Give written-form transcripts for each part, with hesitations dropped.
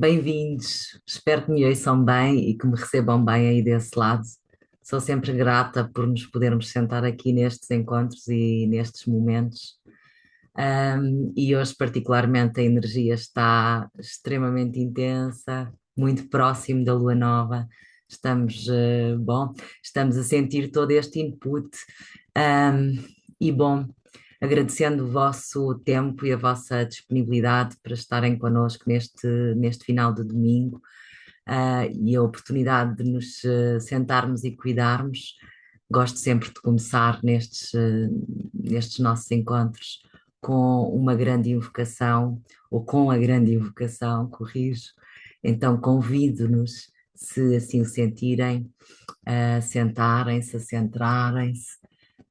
Bem-vindos. Espero que me ouçam bem e que me recebam bem aí desse lado. Sou sempre grata por nos podermos sentar aqui nestes encontros e nestes momentos. E hoje, particularmente, a energia está extremamente intensa, muito próximo da lua nova. Estamos a sentir todo este input. Um, bom, agradecendo o vosso tempo e a vossa disponibilidade para estarem connosco neste final de domingo, e a oportunidade de nos sentarmos e cuidarmos. Gosto sempre de começar nestes nossos encontros com uma grande invocação, ou com a grande invocação, corrijo. Então convido-nos, se assim o sentirem, a sentarem-se, a centrarem-se,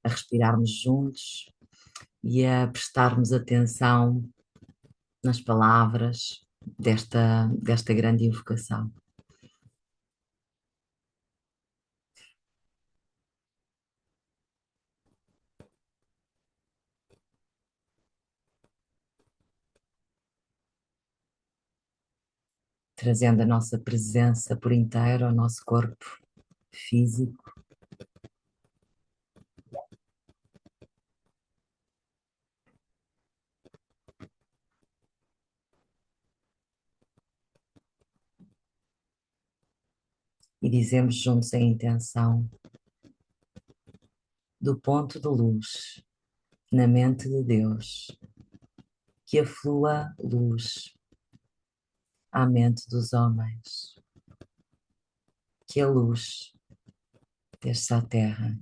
a respirarmos juntos e a prestarmos atenção nas palavras desta grande invocação. Trazendo a nossa presença por inteiro ao nosso corpo físico e dizemos juntos a intenção do ponto de luz na mente de Deus, que aflua luz à mente dos homens, que a luz desça à terra,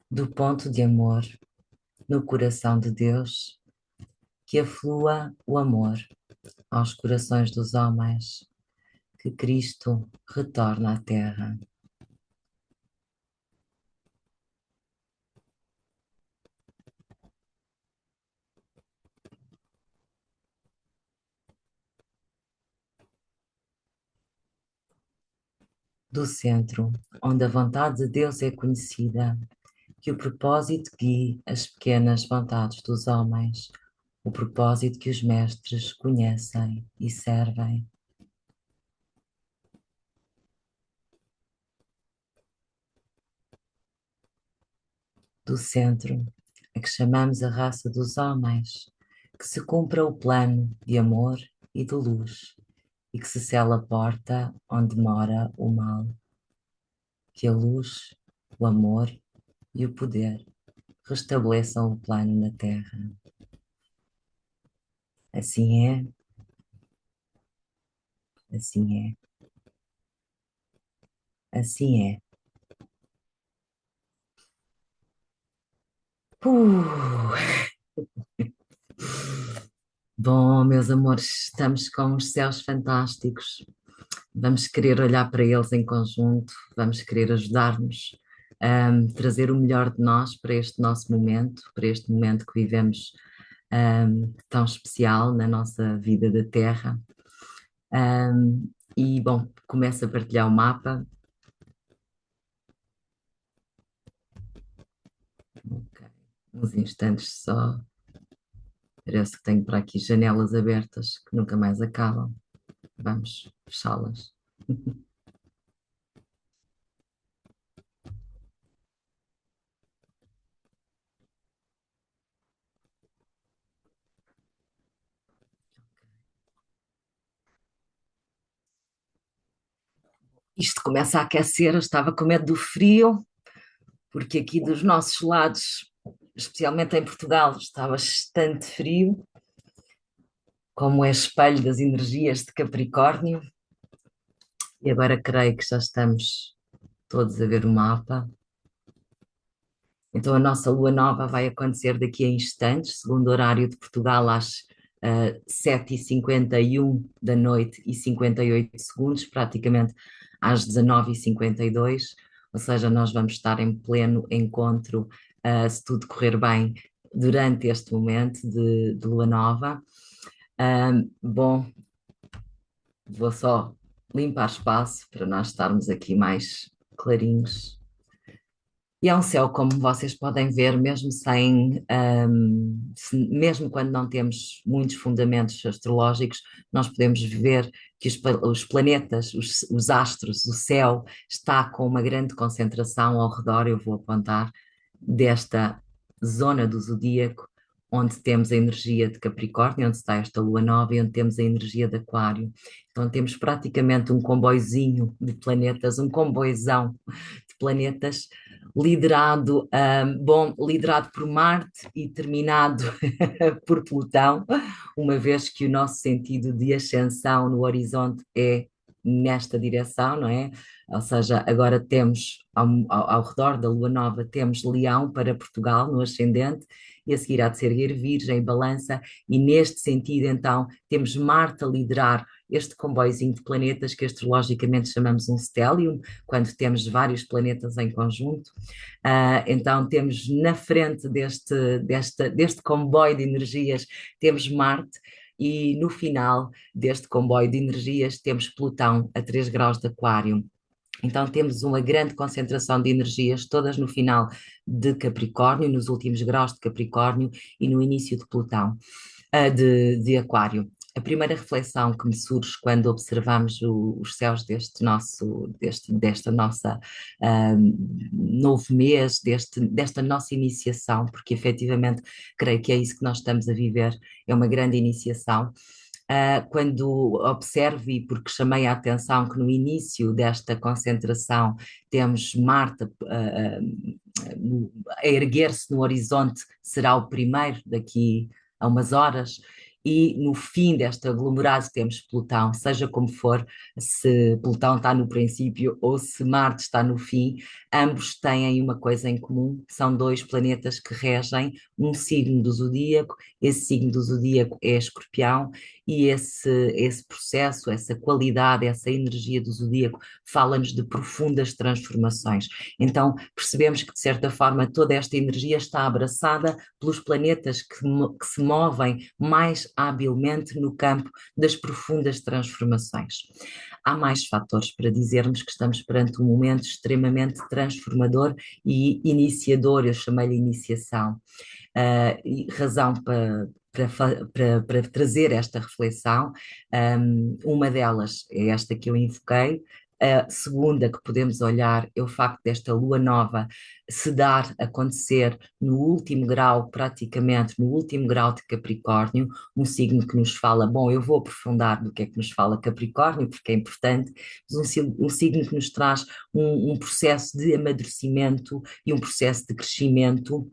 do ponto de amor no coração de Deus, que aflua o amor aos corações dos homens, que Cristo retorna à terra. Do centro, onde a vontade de Deus é conhecida, que o propósito guie as pequenas vontades dos homens, o propósito que os mestres conhecem e servem. Do centro, a que chamamos a raça dos homens, que se cumpra o plano de amor e de luz, e que se cele a porta onde mora o mal, que a luz, o amor e o poder restabeleçam o plano na Terra. Assim é, assim assim é. Uh! Bom, meus amores, estamos com os céus fantásticos. Vamos querer olhar para eles em conjunto, vamos querer ajudar-nos a trazer o melhor de nós para este nosso momento, para este momento que vivemos, tão especial na nossa vida da Terra. Bom, começo a partilhar o mapa. Ok, uns instantes só. Parece que tenho para aqui janelas abertas que nunca mais acabam. Vamos fechá-las. Isto começa a aquecer, eu estava com medo do frio, porque aqui dos nossos lados, especialmente em Portugal, está bastante frio, como é espelho das energias de Capricórnio, e agora creio que já estamos todos a ver o mapa. Então a nossa lua nova vai acontecer daqui a instantes, segundo o horário de Portugal, às 7h51 da noite e 58 segundos, praticamente às 19h52, ou seja, nós vamos estar em pleno encontro, se tudo correr bem, durante este momento de lua nova. Bom, vou só limpar espaço para nós estarmos aqui mais clarinhos. E é um céu, como vocês podem ver, mesmo sem, mesmo quando não temos muitos fundamentos astrológicos, nós podemos ver que os planetas, os astros, o céu está com uma grande concentração ao redor, eu vou apontar, desta zona do zodíaco, onde temos a energia de Capricórnio, onde está esta lua nova e onde temos a energia de Aquário. Então temos praticamente um comboizinho de planetas, um comboizão de planetas liderado, liderado por Marte e terminado por Plutão, uma vez que o nosso sentido de ascensão no horizonte é nesta direção, não é? Ou seja, agora temos ao redor da Lua Nova, temos Leão para Portugal no ascendente, e a seguir há de ser Virgem e Balança, e neste sentido, então, temos Marte a liderar este comboiozinho de planetas que astrologicamente chamamos um stellium, quando temos vários planetas em conjunto. Então temos na frente deste comboio de energias, temos Marte, e no final deste comboio de energias temos Plutão a 3 graus de Aquário. Então temos uma grande concentração de energias, todas no final de Capricórnio, nos últimos graus de Capricórnio e no início de Plutão, de Aquário. A primeira reflexão que me surge quando observamos os céus desta nossa novo mês, desta nossa iniciação, porque efetivamente creio que é isso que nós estamos a viver, é uma grande iniciação. Quando observo, e porque chamei a atenção que no início desta concentração temos Marte a erguer-se no horizonte, será o primeiro daqui a umas horas, e no fim desta aglomerado temos Plutão, seja como for, se Plutão está no princípio ou se Marte está no fim, ambos têm uma coisa em comum, são dois planetas que regem um signo do zodíaco, esse signo do zodíaco é Escorpião, e esse processo, essa qualidade, essa energia do zodíaco fala-nos de profundas transformações. Então percebemos que, de certa forma, toda esta energia está abraçada pelos planetas que se movem mais habilmente no campo das profundas transformações. Há mais fatores para dizermos que estamos perante um momento extremamente transformador e iniciador, eu chamei-lhe iniciação. E razão para trazer esta reflexão. Uma delas é esta que eu invoquei. A segunda que podemos olhar é o facto desta lua nova se dar, acontecer no último grau, praticamente no último grau de Capricórnio, um signo que nos fala, bom, eu vou aprofundar do que é que nos fala Capricórnio, porque é importante, mas um signo que nos traz um processo de amadurecimento e um processo de crescimento,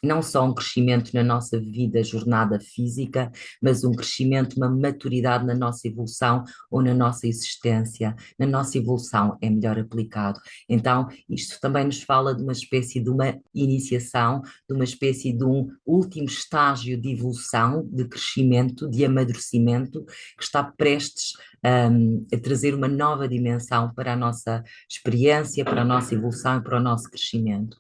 não só um crescimento na nossa vida, jornada física, mas um crescimento, uma maturidade na nossa evolução ou na nossa existência. Na nossa evolução é melhor aplicado. Então, isto também nos fala de uma espécie de uma iniciação, de uma espécie de um último estágio de evolução, de crescimento, de amadurecimento, que está prestes a trazer uma nova dimensão para a nossa experiência, para a nossa evolução e para o nosso crescimento.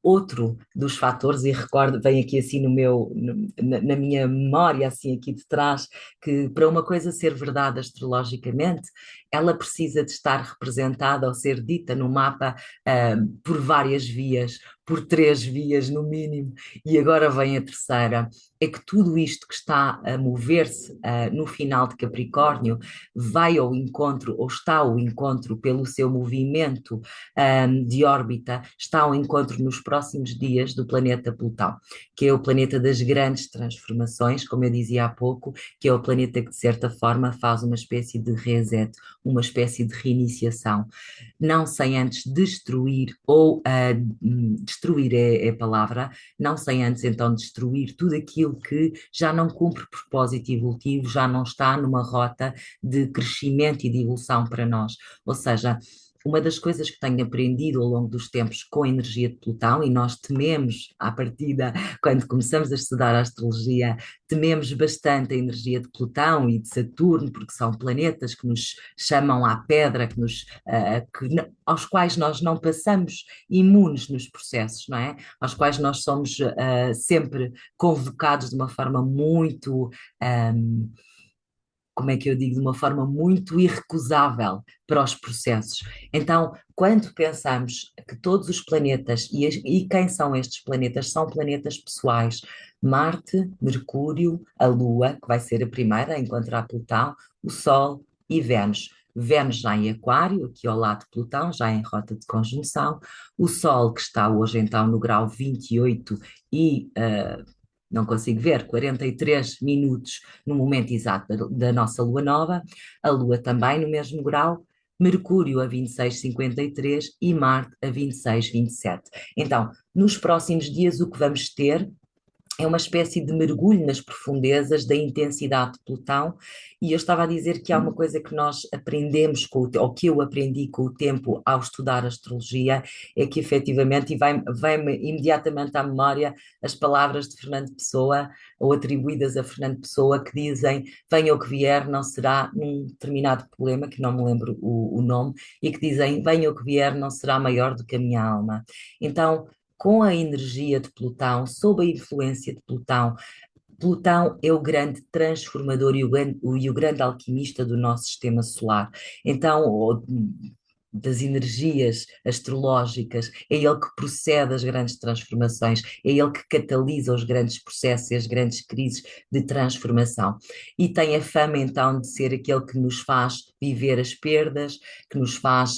Outro dos fatores, e recordo, vem aqui assim na minha memória, assim aqui de trás, que para uma coisa ser verdade astrologicamente, ela precisa de estar representada ou ser dita no mapa, por várias vias, por 3 vias no mínimo, e agora vem a terceira, é que tudo isto que está a mover-se, no final de Capricórnio vai ao encontro, ou está ao encontro pelo seu movimento de órbita, está ao encontro nos próximos dias do planeta Plutão, que é o planeta das grandes transformações, como eu dizia há pouco, que é o planeta que de certa forma faz uma espécie de reset, uma espécie de reiniciação, não sem antes destruir, ou destruir é a palavra, não sem antes então destruir tudo aquilo que já não cumpre propósito evolutivo, já não está numa rota de crescimento e de evolução para nós. Ou seja, uma das coisas que tenho aprendido ao longo dos tempos com a energia de Plutão, e nós tememos, à partida, quando começamos a estudar a astrologia, tememos bastante a energia de Plutão e de Saturno, porque são planetas que nos chamam à pedra, aos quais nós não passamos imunes nos processos, não é? Aos quais nós somos sempre convocados de uma forma muito. Um, como é que eu digo, de uma forma muito irrecusável para os processos. Então, quando pensamos que todos os planetas, e quem são estes planetas? São planetas pessoais. Marte, Mercúrio, a Lua, que vai ser a primeira a encontrar Plutão, o Sol e Vênus. Vênus já em Aquário, aqui ao lado de Plutão, já em rota de conjunção. O Sol, que está hoje então no grau 28 não consigo ver, 43 minutos no momento exato da nossa lua nova, a Lua também no mesmo grau, Mercúrio a 26,53 e Marte a 26,27. Então, nos próximos dias, o que vamos ter é uma espécie de mergulho nas profundezas da intensidade de Plutão, e eu estava a dizer que há uma coisa que nós aprendemos, ou que eu aprendi com o tempo ao estudar astrologia, é que efetivamente, e vai-me imediatamente à memória as palavras de Fernando Pessoa, ou atribuídas a Fernando Pessoa, que dizem, venha o que vier, não será num determinado problema, que não me lembro o nome, e que dizem, venha o que vier, não será maior do que a minha alma. Então, com a energia de Plutão, sob a influência de Plutão, Plutão é o grande transformador e o grande alquimista do nosso sistema solar. Então, das energias astrológicas, é ele que procede às grandes transformações, é ele que catalisa os grandes processos e as grandes crises de transformação. E tem a fama, então, de ser aquele que nos faz viver as perdas, que nos faz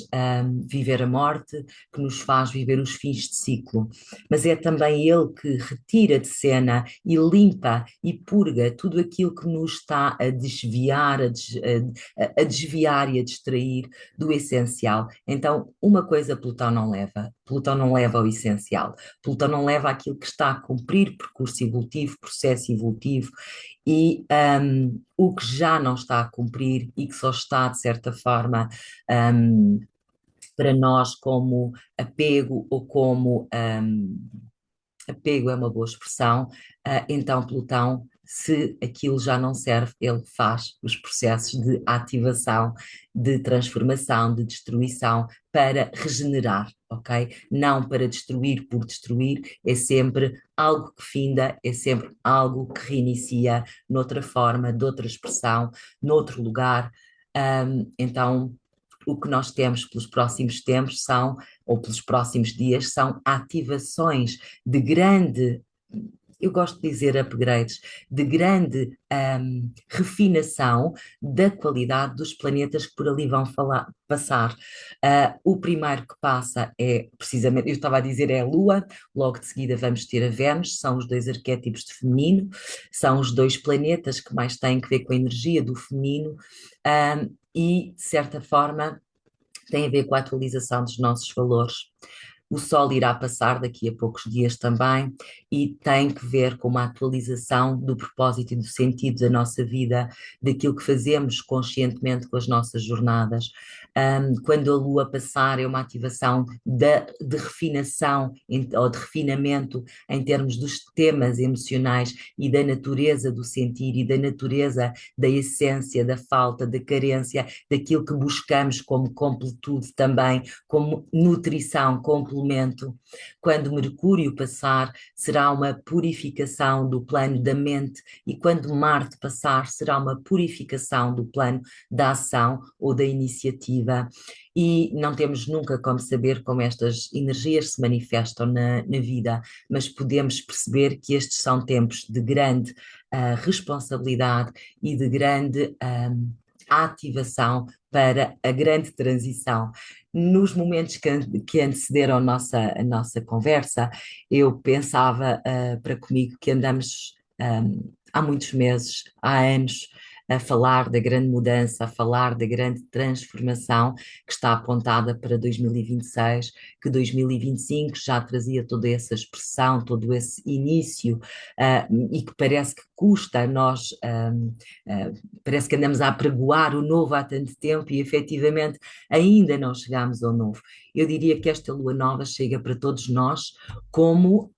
viver a morte, que nos faz viver os fins de ciclo. Mas é também ele que retira de cena e limpa e purga tudo aquilo que nos está a desviar, a desviar e a distrair do essencial. Então, uma coisa Plutão não leva ao essencial, Plutão não leva àquilo que está a cumprir percurso evolutivo, processo evolutivo, e o que já não está a cumprir e que só está, de certa forma, para nós como apego ou como apego é uma boa expressão, então Plutão, se aquilo já não serve, ele faz os processos de ativação, de transformação, de destruição para regenerar, ok? Não para destruir por destruir, é sempre algo que finda, é sempre algo que reinicia noutra forma, de outra expressão, noutro lugar. Então, o que nós temos pelos próximos tempos são, ou pelos próximos dias, são ativações de grande, eu gosto de dizer upgrades, de grande refinação da qualidade dos planetas que por ali vão passar. O primeiro que passa é precisamente, eu estava a dizer, é a Lua, logo de seguida vamos ter a Vênus, são os dois arquétipos de feminino, são os dois planetas que mais têm que ver com a energia do feminino, e, de certa forma, tem a ver com a atualização dos nossos valores. O Sol irá passar daqui a poucos dias também e tem que ver com uma atualização do propósito e do sentido da nossa vida, daquilo que fazemos conscientemente com as nossas jornadas. Quando a Lua passar, é uma ativação de refinação ou de refinamento em termos dos temas emocionais e da natureza do sentir e da natureza da essência, da falta, da carência, daquilo que buscamos como completude também, como nutrição, complemento. Quando Mercúrio passar, será uma purificação do plano da mente, e quando Marte passar, será uma purificação do plano da ação ou da iniciativa. E não temos nunca como saber como estas energias se manifestam na vida, mas podemos perceber que estes são tempos de grande responsabilidade e de grande ativação para a grande transição. Nos momentos que antecederam a nossa conversa, eu pensava para comigo que andamos há muitos meses, há anos, a falar da grande mudança, a falar da grande transformação que está apontada para 2026, que 2025 já trazia toda essa expressão, todo esse início, e que parece que custa a nós, parece que andamos a apregoar o novo há tanto tempo e efetivamente ainda não chegamos ao novo. Eu diria que esta lua nova chega para todos nós como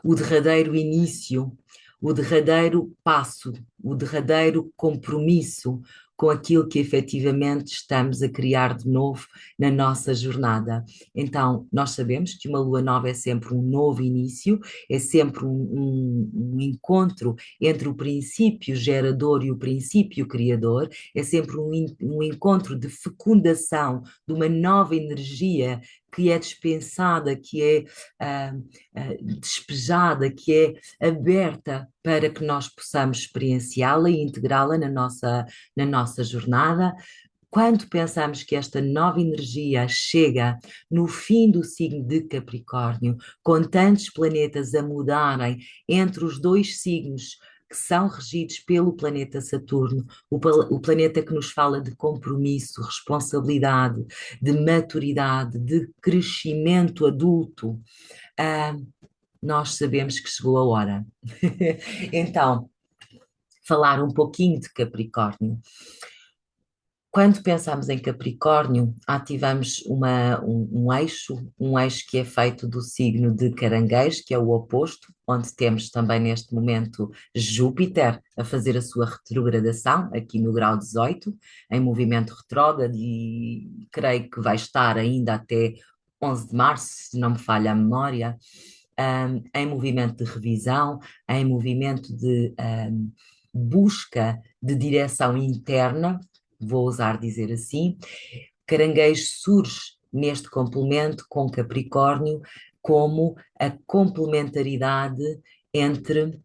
o derradeiro início, o derradeiro passo, o derradeiro compromisso com aquilo que efetivamente estamos a criar de novo na nossa jornada. Então, nós sabemos que uma lua nova é sempre um novo início, é sempre um encontro entre o princípio gerador e o princípio criador, é sempre um encontro de fecundação de uma nova energia que é dispensada, que é ah, despejada, que é aberta para que nós possamos experienciá-la e integrá-la na nossa jornada. Quando pensamos que esta nova energia chega no fim do signo de Capricórnio, com tantos planetas a mudarem entre os dois signos que são regidos pelo planeta Saturno, o planeta que nos fala de compromisso, responsabilidade, de maturidade, de crescimento adulto, ah, nós sabemos que chegou a hora. Então, falar um pouquinho de Capricórnio. Quando pensamos em Capricórnio, ativamos um eixo que é feito do signo de Caranguejo, que é o oposto, onde temos também neste momento Júpiter a fazer a sua retrogradação, aqui no grau 18, em movimento retrógrado, e creio que vai estar ainda até 11 de março, se não me falha a memória, em movimento de revisão, em movimento de busca de direção interna, vou ousar dizer assim. Caranguejo surge neste complemento com Capricórnio como a complementaridade entre.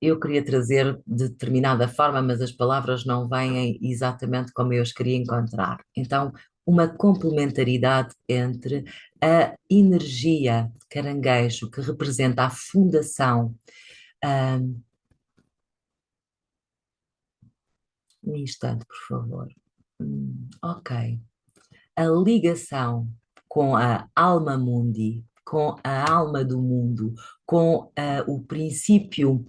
Eu queria trazer de determinada forma, mas as palavras não vêm exatamente como eu as queria encontrar. Então, uma complementaridade entre a energia caranguejo, que representa a fundação. Um instante, por favor. Ok. A ligação com a alma mundi, com a alma do mundo, com o princípio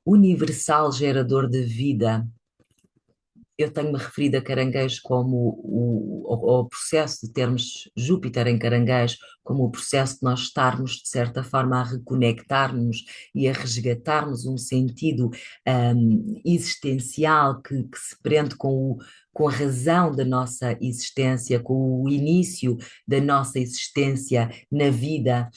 universal gerador de vida. Eu tenho-me referido a Caranguejo como o processo de termos Júpiter em Caranguejo, como o processo de nós estarmos, de certa forma, a reconectarmos e a resgatarmos um sentido existencial que se prende com a razão da nossa existência, com o início da nossa existência na vida,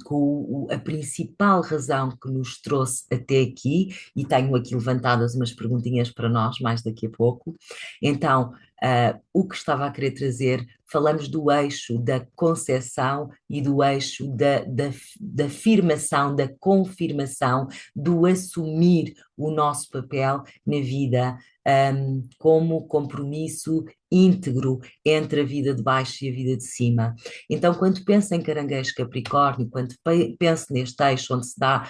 com a principal razão que nos trouxe até aqui, e tenho aqui levantadas umas perguntinhas para nós mais daqui a pouco. Então, o que estava a querer trazer, falamos do eixo da concepção e do eixo da afirmação, da confirmação, do assumir o nosso papel na vida, como compromisso íntegro entre a vida de baixo e a vida de cima. Então, quando penso em Caranguejo Capricórnio, quando penso neste eixo onde se dá,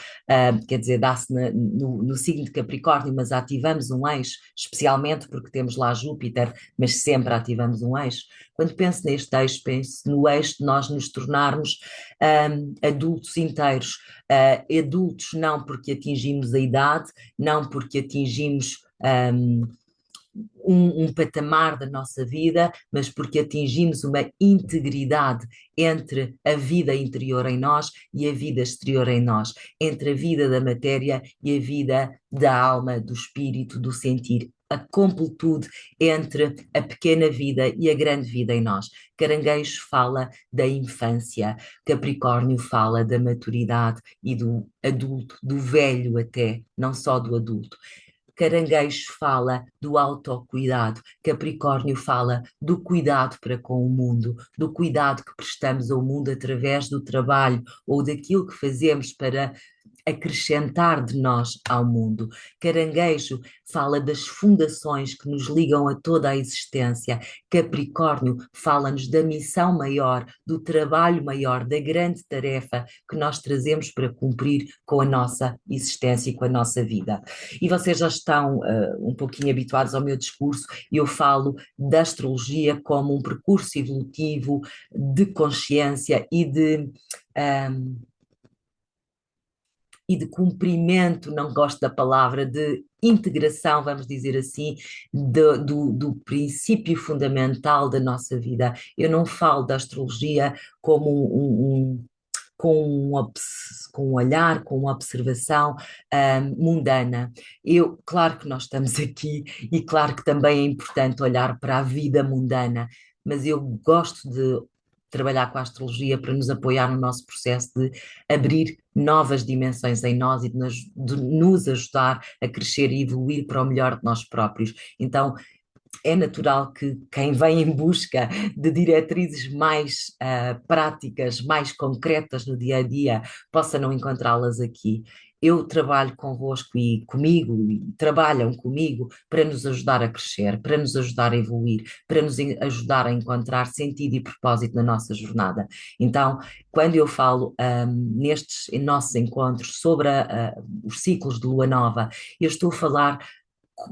quer dizer, dá-se no signo de Capricórnio, mas ativamos um eixo, especialmente porque temos lá Júpiter, mas sempre ativamos um eixo. Quando penso neste eixo, penso no eixo de nós nos tornarmos adultos inteiros, adultos não porque atingimos a idade, não porque atingimos um patamar da nossa vida, mas porque atingimos uma integridade entre a vida interior em nós e a vida exterior em nós, entre a vida da matéria e a vida da alma, do espírito, do sentir. A completude entre a pequena vida e a grande vida em nós. Caranguejo fala da infância, Capricórnio fala da maturidade e do adulto, do velho até, não só do adulto. Caranguejo fala do autocuidado, Capricórnio fala do cuidado para com o mundo, do cuidado que prestamos ao mundo através do trabalho ou daquilo que fazemos para acrescentar de nós ao mundo. Caranguejo fala das fundações que nos ligam a toda a existência. Capricórnio fala-nos da missão maior, do trabalho maior, da grande tarefa que nós trazemos para cumprir com a nossa existência e com a nossa vida. E vocês já estão um pouquinho habituados ao meu discurso, e eu falo da astrologia como um percurso evolutivo de consciência e de cumprimento, não gosto da palavra, de integração, vamos dizer assim, do princípio fundamental da nossa vida. Eu não falo da astrologia como com um olhar, com uma observação mundana. Claro que nós estamos aqui e claro que também é importante olhar para a vida mundana, mas eu gosto de trabalhar com a astrologia para nos apoiar no nosso processo de abrir novas dimensões em nós e de nos ajudar a crescer e evoluir para o melhor de nós próprios. Então, é natural que quem vem em busca de diretrizes mais práticas, mais concretas no dia a dia, possa não encontrá-las aqui. Eu trabalho convosco e comigo, e trabalham comigo para nos ajudar a crescer, para nos ajudar a evoluir, para nos ajudar a encontrar sentido e propósito na nossa jornada. Então, quando eu falo nestes em nossos encontros sobre os ciclos de lua nova, eu estou a falar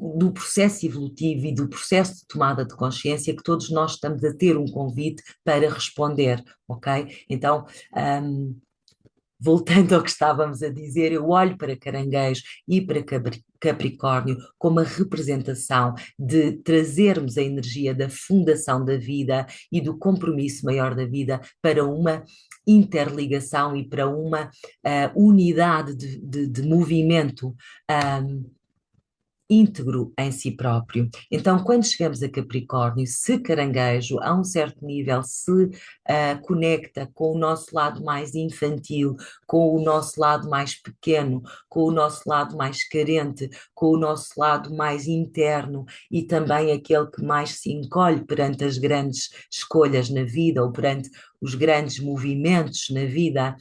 do processo evolutivo e do processo de tomada de consciência que todos nós estamos a ter um convite para responder, ok? Então, um, voltando ao que estávamos a dizer, eu olho para Caranguejo e para Capricórnio como a representação de trazermos a energia da fundação da vida e do compromisso maior da vida para uma interligação e para uma unidade de movimento íntegro em si próprio. Então, quando chegamos a Capricórnio, se Caranguejo, a um certo nível, se conecta com o nosso lado mais infantil, com o nosso lado mais pequeno, com o nosso lado mais carente, com o nosso lado mais interno e também aquele que mais se encolhe perante as grandes escolhas na vida ou perante os grandes movimentos na vida.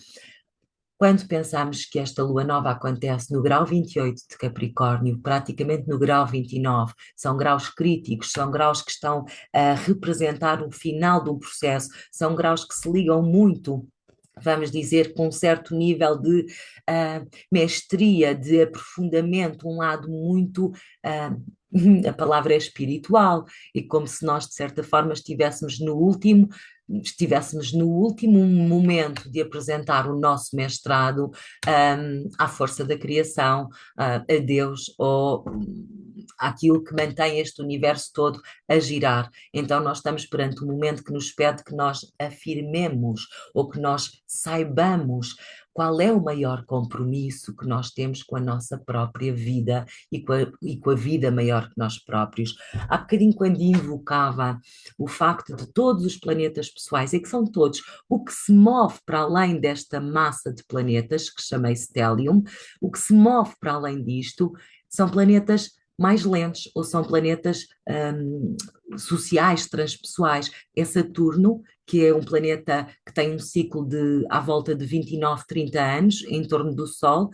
Quando pensamos que esta lua nova acontece no grau 28 de Capricórnio, praticamente no grau 29, são graus críticos, são graus que estão a representar o final de um processo, são graus que se ligam muito, vamos dizer, com um certo nível de mestria, de aprofundamento, um lado muito. A palavra é espiritual, e como se nós, de certa forma, estivéssemos no último momento de apresentar o nosso mestrado à força da criação, a Deus ou àquilo que mantém este universo todo a girar. Então nós estamos perante um momento que nos pede que nós afirmemos ou que nós saibamos qual é o maior compromisso que nós temos com a nossa própria vida e com a vida maior que nós próprios. Há bocadinho, quando invocava o facto de todos os planetas pessoais, e que são todos, o que se move para além desta massa de planetas, que chamei Stellium, o que se move para além disto são planetas mais lentos, ou são planetas sociais, transpessoais. É Saturno, que é um planeta que tem um ciclo à volta de 29, 30 anos, em torno do Sol.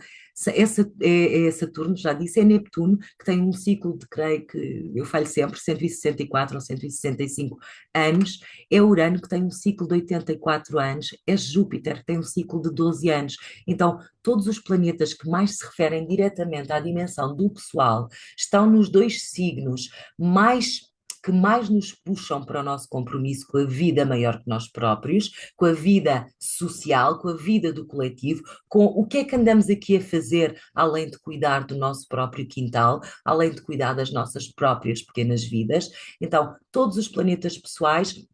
É Saturno, já disse, é Neptuno, que tem um ciclo de, creio que, eu falho sempre, 164 ou 165 anos. É Urano, que tem um ciclo de 84 anos. É Júpiter, que tem um ciclo de 12 anos. Então, todos os planetas que mais se referem diretamente à dimensão do pessoal estão nos dois signos que mais nos puxam para o nosso compromisso com a vida maior que nós próprios, com a vida social, com a vida do coletivo, com o que é que andamos aqui a fazer além de cuidar do nosso próprio quintal, além de cuidar das nossas próprias pequenas vidas. Então, todos os planetas pessoais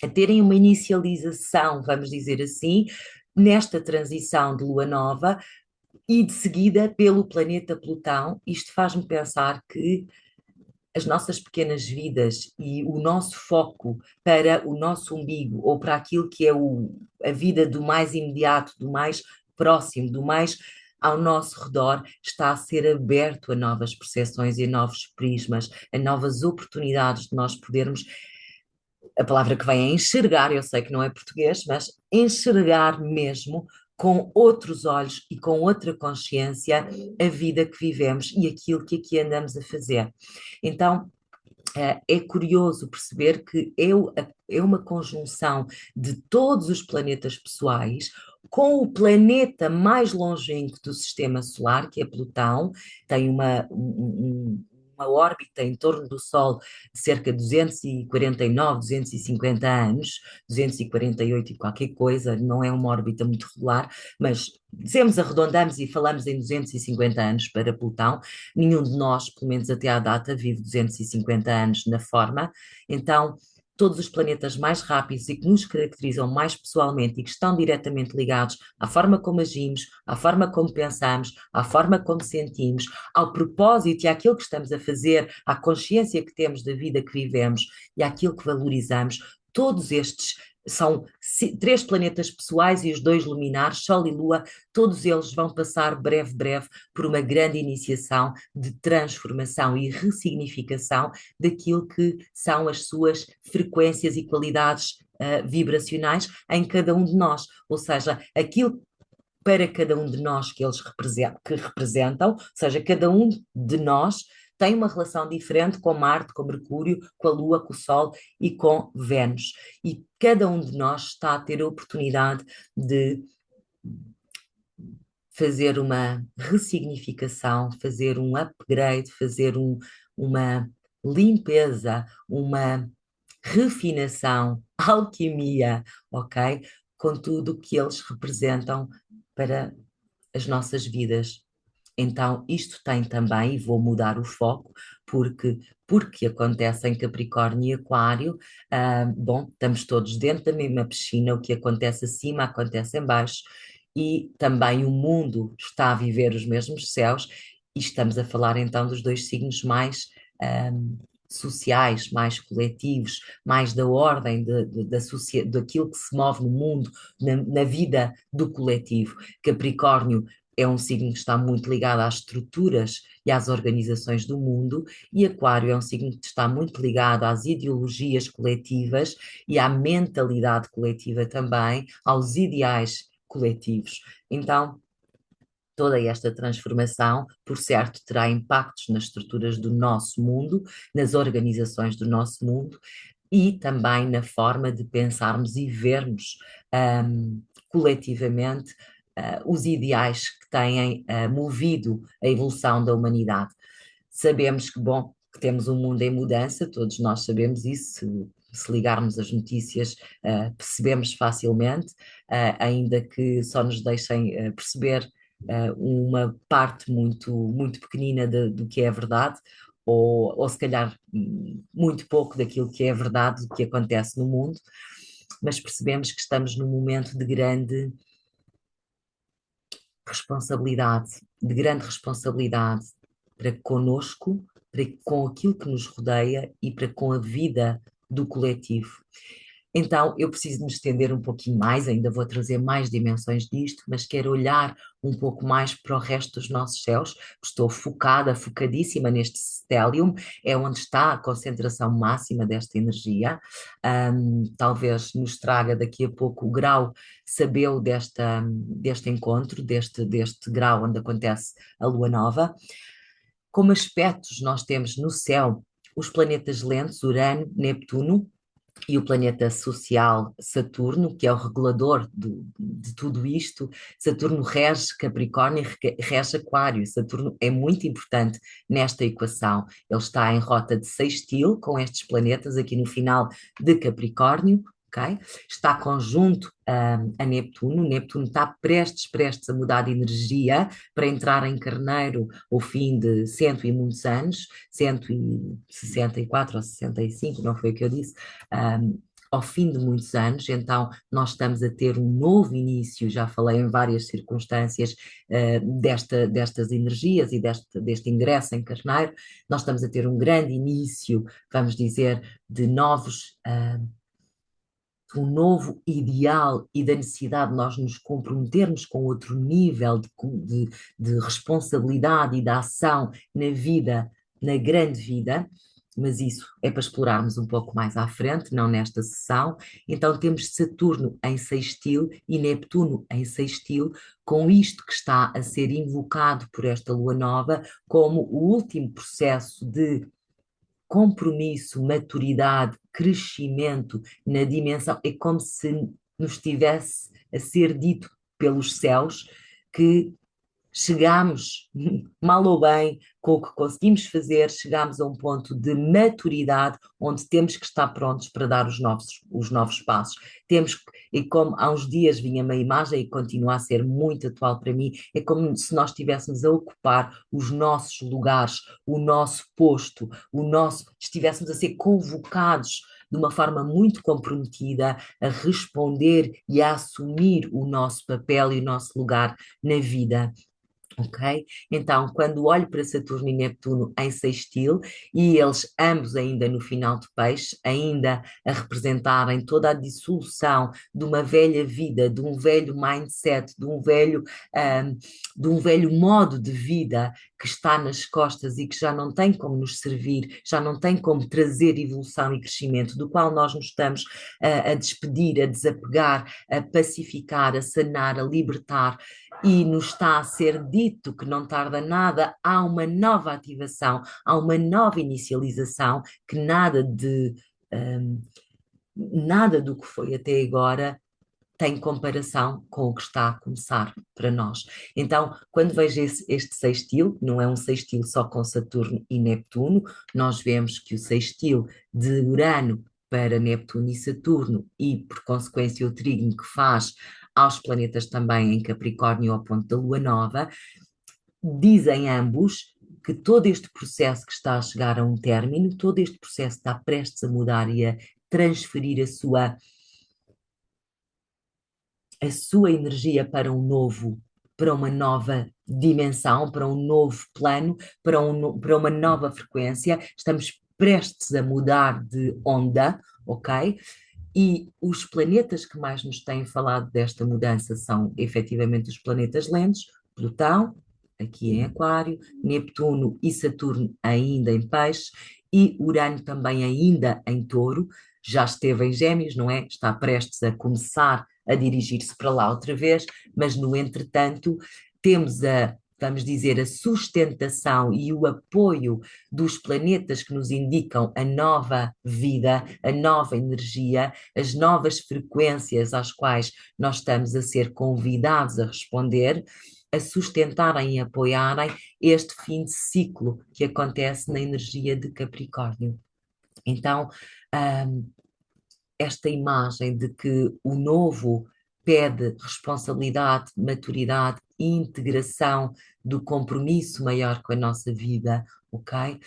a terem uma inicialização, vamos dizer assim, nesta transição de lua nova e de seguida pelo planeta Plutão. Isto faz-me pensar que as nossas pequenas vidas e o nosso foco para o nosso umbigo ou para aquilo que é a vida do mais imediato, do mais próximo, do mais ao nosso redor, está a ser aberto a novas percepções e a novos prismas, a novas oportunidades de nós podermos, a palavra que vem é enxergar, eu sei que não é português, mas enxergar mesmo com outros olhos e com outra consciência a vida que vivemos e aquilo que aqui andamos a fazer. Então, é curioso perceber que é uma conjunção de todos os planetas pessoais com o planeta mais longínquo do sistema solar, que é Plutão, tem uma órbita em torno do Sol de cerca de 249, 250 anos, 248 e qualquer coisa, não é uma órbita muito regular, mas dizemos, arredondamos e falamos em 250 anos para Plutão. Nenhum de nós, pelo menos até à data, vive 250 anos na forma. Então, todos os planetas mais rápidos e que nos caracterizam mais pessoalmente e que estão diretamente ligados à forma como agimos, à forma como pensamos, à forma como sentimos, ao propósito e àquilo que estamos a fazer, à consciência que temos da vida que vivemos e àquilo que valorizamos. Todos estes são três planetas pessoais e os dois luminares, Sol e Lua, todos eles vão passar breve por uma grande iniciação de transformação e ressignificação daquilo que são as suas frequências e qualidades vibracionais em cada um de nós, ou seja, aquilo para cada um de nós que eles representam, ou seja, cada um de nós tem uma relação diferente com Marte, com Mercúrio, com a Lua, com o Sol e com Vênus. E cada um de nós está a ter a oportunidade de fazer uma ressignificação, fazer um upgrade, fazer uma limpeza, uma refinação, alquimia, ok? Com tudo o que eles representam para as nossas vidas. Então, isto tem também, e vou mudar o foco, porque acontece em Capricórnio e Aquário, bom, estamos todos dentro da mesma piscina, o que acontece acima acontece em baixo, e também o mundo está a viver os mesmos céus, e estamos a falar então dos dois signos mais sociais, mais coletivos, mais da ordem daquilo que se move no mundo, na vida do coletivo. Capricórnio é um signo que está muito ligado às estruturas e às organizações do mundo, e Aquário é um signo que está muito ligado às ideologias coletivas e à mentalidade coletiva também, aos ideais coletivos. Então, toda esta transformação, por certo, terá impactos nas estruturas do nosso mundo, nas organizações do nosso mundo e também na forma de pensarmos e vermos coletivamente os ideais que têm movido a evolução da humanidade. Sabemos que, bom, que temos um mundo em mudança, todos nós sabemos isso, se ligarmos as notícias, percebemos facilmente, ainda que só nos deixem perceber uma parte muito pequenina do que é verdade, ou se calhar muito pouco daquilo que é verdade, do que acontece no mundo, mas percebemos que estamos num momento de grande responsabilidade para conosco, para com aquilo que nos rodeia e para com a vida do coletivo. Então, eu preciso me estender um pouquinho mais, ainda vou trazer mais dimensões disto, mas quero olhar um pouco mais para o resto dos nossos céus. Estou focadíssima neste stellium, é onde está a concentração máxima desta energia. Talvez nos traga daqui a pouco o grau sabeu deste encontro, deste grau onde acontece a lua nova. Como aspectos, nós temos no céu os planetas lentos, Urano, Neptuno, e o planeta social Saturno, que é o regulador de tudo isto. Saturno rege Capricórnio e rege Aquário. Saturno é muito importante nesta equação. Ele está em rota de sextil com estes planetas aqui no final de Capricórnio. Okay? Está conjunto a Neptuno. Neptuno está prestes a mudar de energia para entrar em Carneiro ao fim de cento e muitos anos, 164 ou 65, não foi o que eu disse, ao fim de muitos anos, então nós estamos a ter um novo início, já falei em várias circunstâncias destas energias e deste ingresso em Carneiro, nós estamos a ter um grande início, vamos dizer, de um novo ideal e da necessidade de nós nos comprometermos com outro nível de responsabilidade e de ação na vida, na grande vida, mas isso é para explorarmos um pouco mais à frente, não nesta sessão. Então temos Saturno em sextil e Neptuno em sextil, com isto que está a ser invocado por esta lua nova como o último processo de compromisso, maturidade, crescimento na dimensão, é como se nos estivesse a ser dito pelos céus que chegamos, mal ou bem, com o que conseguimos fazer, chegamos a um ponto de maturidade onde temos que estar prontos para dar os novos passos. E como há uns dias vinha uma imagem e continua a ser muito atual para mim, é como se nós estivéssemos a ocupar os nossos lugares, o nosso posto, estivéssemos a ser convocados de uma forma muito comprometida a responder e a assumir o nosso papel e o nosso lugar na vida. Ok? Então, quando olho para Saturno e Neptuno em sextil, e eles ambos ainda no final de peixe, ainda a representarem toda a dissolução de uma velha vida, de um velho mindset, um, de um velho modo de vida que está nas costas e que já não tem como nos servir, já não tem como trazer evolução e crescimento, do qual nós nos estamos a despedir, a desapegar, a pacificar, a sanar, a libertar, e nos está a ser dito que não tarda nada, há uma nova ativação, há uma nova inicialização, que um, nada do que foi até agora tem comparação com o que está a começar para nós. Então, quando vejo este sextil, não é um sextil só com Saturno e Neptuno, nós vemos que o sextil de Urano para Neptuno e Saturno, e por consequência o trígono que faz aos planetas também em Capricórnio ao ponto da Lua Nova, dizem ambos que todo este processo que está a chegar a um término, todo este processo está prestes a mudar e a transferir a sua energia para um novo, para uma nova dimensão, para um novo plano, para uma nova frequência. Estamos prestes a mudar de onda, ok? E os planetas que mais nos têm falado desta mudança são efetivamente os planetas lentos, Plutão, aqui em Aquário, Neptuno e Saturno ainda em Peixe, e Urano também ainda em Touro, já esteve em Gêmeos, não é? Está prestes a começar a dirigir-se para lá outra vez, mas no entretanto temos vamos dizer, a sustentação e o apoio dos planetas que nos indicam a nova vida, a nova energia, as novas frequências às quais nós estamos a ser convidados a responder, a sustentarem e apoiarem este fim de ciclo que acontece na energia de Capricórnio. Então, esta imagem de que o novo pede responsabilidade, maturidade e integração do compromisso maior com a nossa vida, ok?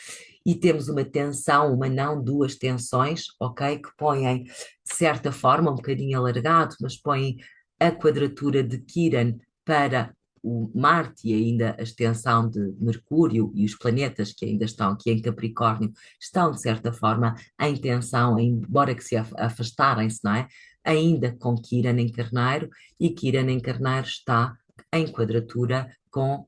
E temos uma tensão, uma não, duas tensões, ok? Que põem, de certa forma, um bocadinho alargado, mas põem a quadratura de Quiron para o Marte e ainda a extensão de Mercúrio e os planetas que ainda estão aqui em Capricórnio estão, de certa forma, em tensão, embora que se afastarem-se, não é? Ainda com Quiron em Carneiro, e Quiron em Carneiro está em quadratura com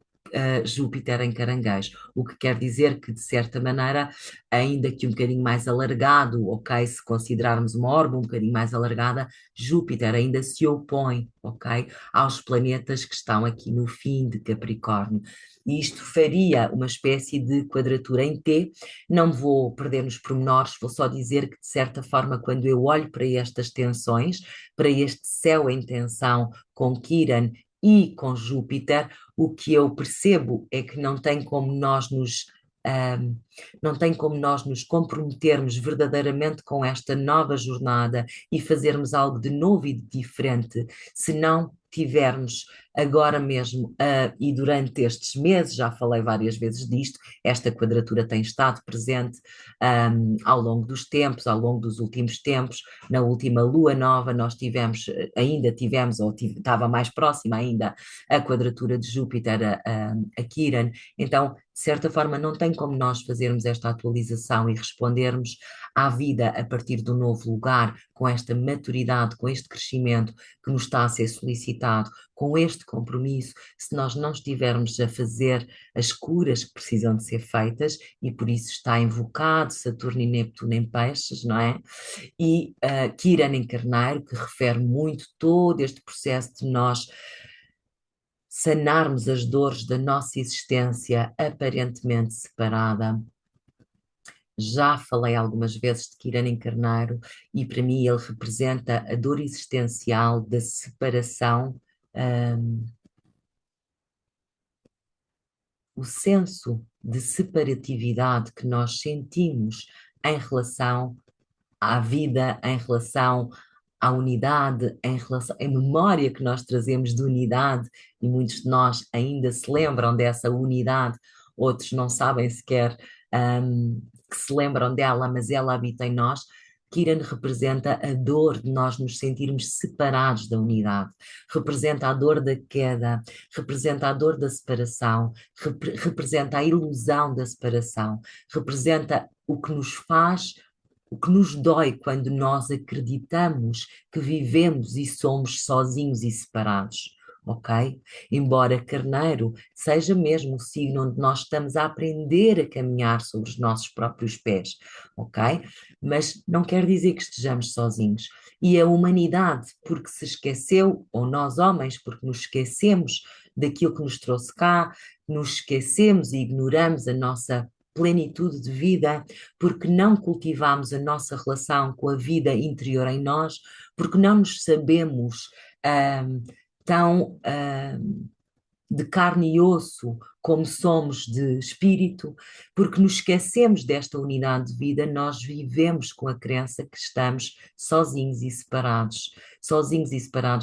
Júpiter em Caranguejo, o que quer dizer que, de certa maneira, ainda que um bocadinho mais alargado, ok, se considerarmos uma órbita um bocadinho mais alargada, Júpiter ainda se opõe, ok, aos planetas que estão aqui no fim de Capricórnio. E isto faria uma espécie de quadratura em T. Não vou perder nos pormenores, vou só dizer que, de certa forma, quando eu olho para estas tensões, para este céu em tensão com Quiron e com Júpiter, o que eu percebo é que não tem como não tem como nós nos comprometermos verdadeiramente com esta nova jornada e fazermos algo de novo e de diferente se não tivermos agora mesmo, e durante estes meses, já falei várias vezes disto, esta quadratura tem estado presente ao longo dos tempos, ao longo dos últimos tempos. Na última lua nova nós ainda tivemos, ou estava mais próxima ainda, a quadratura de Júpiter a Quiron. Então, de certa forma, não tem como nós fazermos esta atualização e respondermos à vida a partir do novo lugar, com esta maturidade, com este crescimento que nos está a ser solicitado, com este compromisso, se nós não estivermos a fazer as curas que precisam de ser feitas, e por isso está invocado Saturno e Neptuno em peixes, não é? E Quiron em Carneiro, que refere muito todo este processo de nós sanarmos as dores da nossa existência aparentemente separada. Já falei algumas vezes de Quiron Carneiro, e para mim ele representa a dor existencial da separação, o senso de separatividade que nós sentimos em relação à vida, em relação à unidade, em relação à memória que nós trazemos de unidade, e muitos de nós ainda se lembram dessa unidade, outros não sabem sequer que se lembram dela, mas ela habita em nós. Kiran representa a dor de nós nos sentirmos separados da unidade, representa a dor da queda, representa a dor da separação, representa a ilusão da separação, representa o que nos faz, o que nos dói quando nós acreditamos que vivemos e somos sozinhos e separados. Ok? Embora Carneiro seja mesmo o signo onde nós estamos a aprender a caminhar sobre os nossos próprios pés, ok? Mas não quer dizer que estejamos sozinhos. E a humanidade, porque se esqueceu, ou nós homens, porque nos esquecemos daquilo que nos trouxe cá, nos esquecemos e ignoramos a nossa plenitude de vida, porque não cultivamos a nossa relação com a vida interior em nós, porque não nos sabemos tão de carne e osso como somos de espírito, porque nos esquecemos desta unidade de vida, nós vivemos com a crença que estamos sozinhos e separados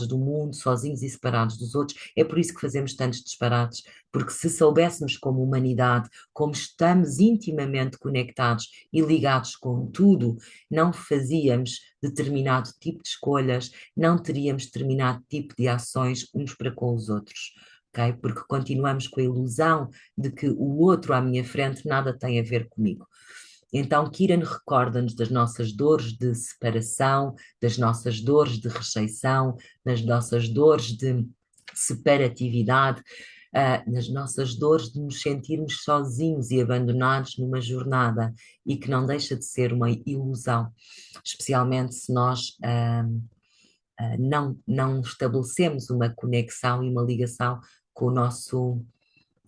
do mundo, sozinhos e separados dos outros. É por isso que fazemos tantos disparates, porque se soubéssemos como humanidade, como estamos intimamente conectados e ligados com tudo, não fazíamos determinado tipo de escolhas, não teríamos determinado tipo de ações uns para com os outros. Okay? Porque continuamos com a ilusão de que o outro à minha frente nada tem a ver comigo. Então, Kiran recorda-nos das nossas dores de separação, das nossas dores de rejeição, das nossas dores de separatividade, nas nossas dores de nos sentirmos sozinhos e abandonados numa jornada e que não deixa de ser uma ilusão, especialmente se nós não estabelecemos uma conexão e uma ligação com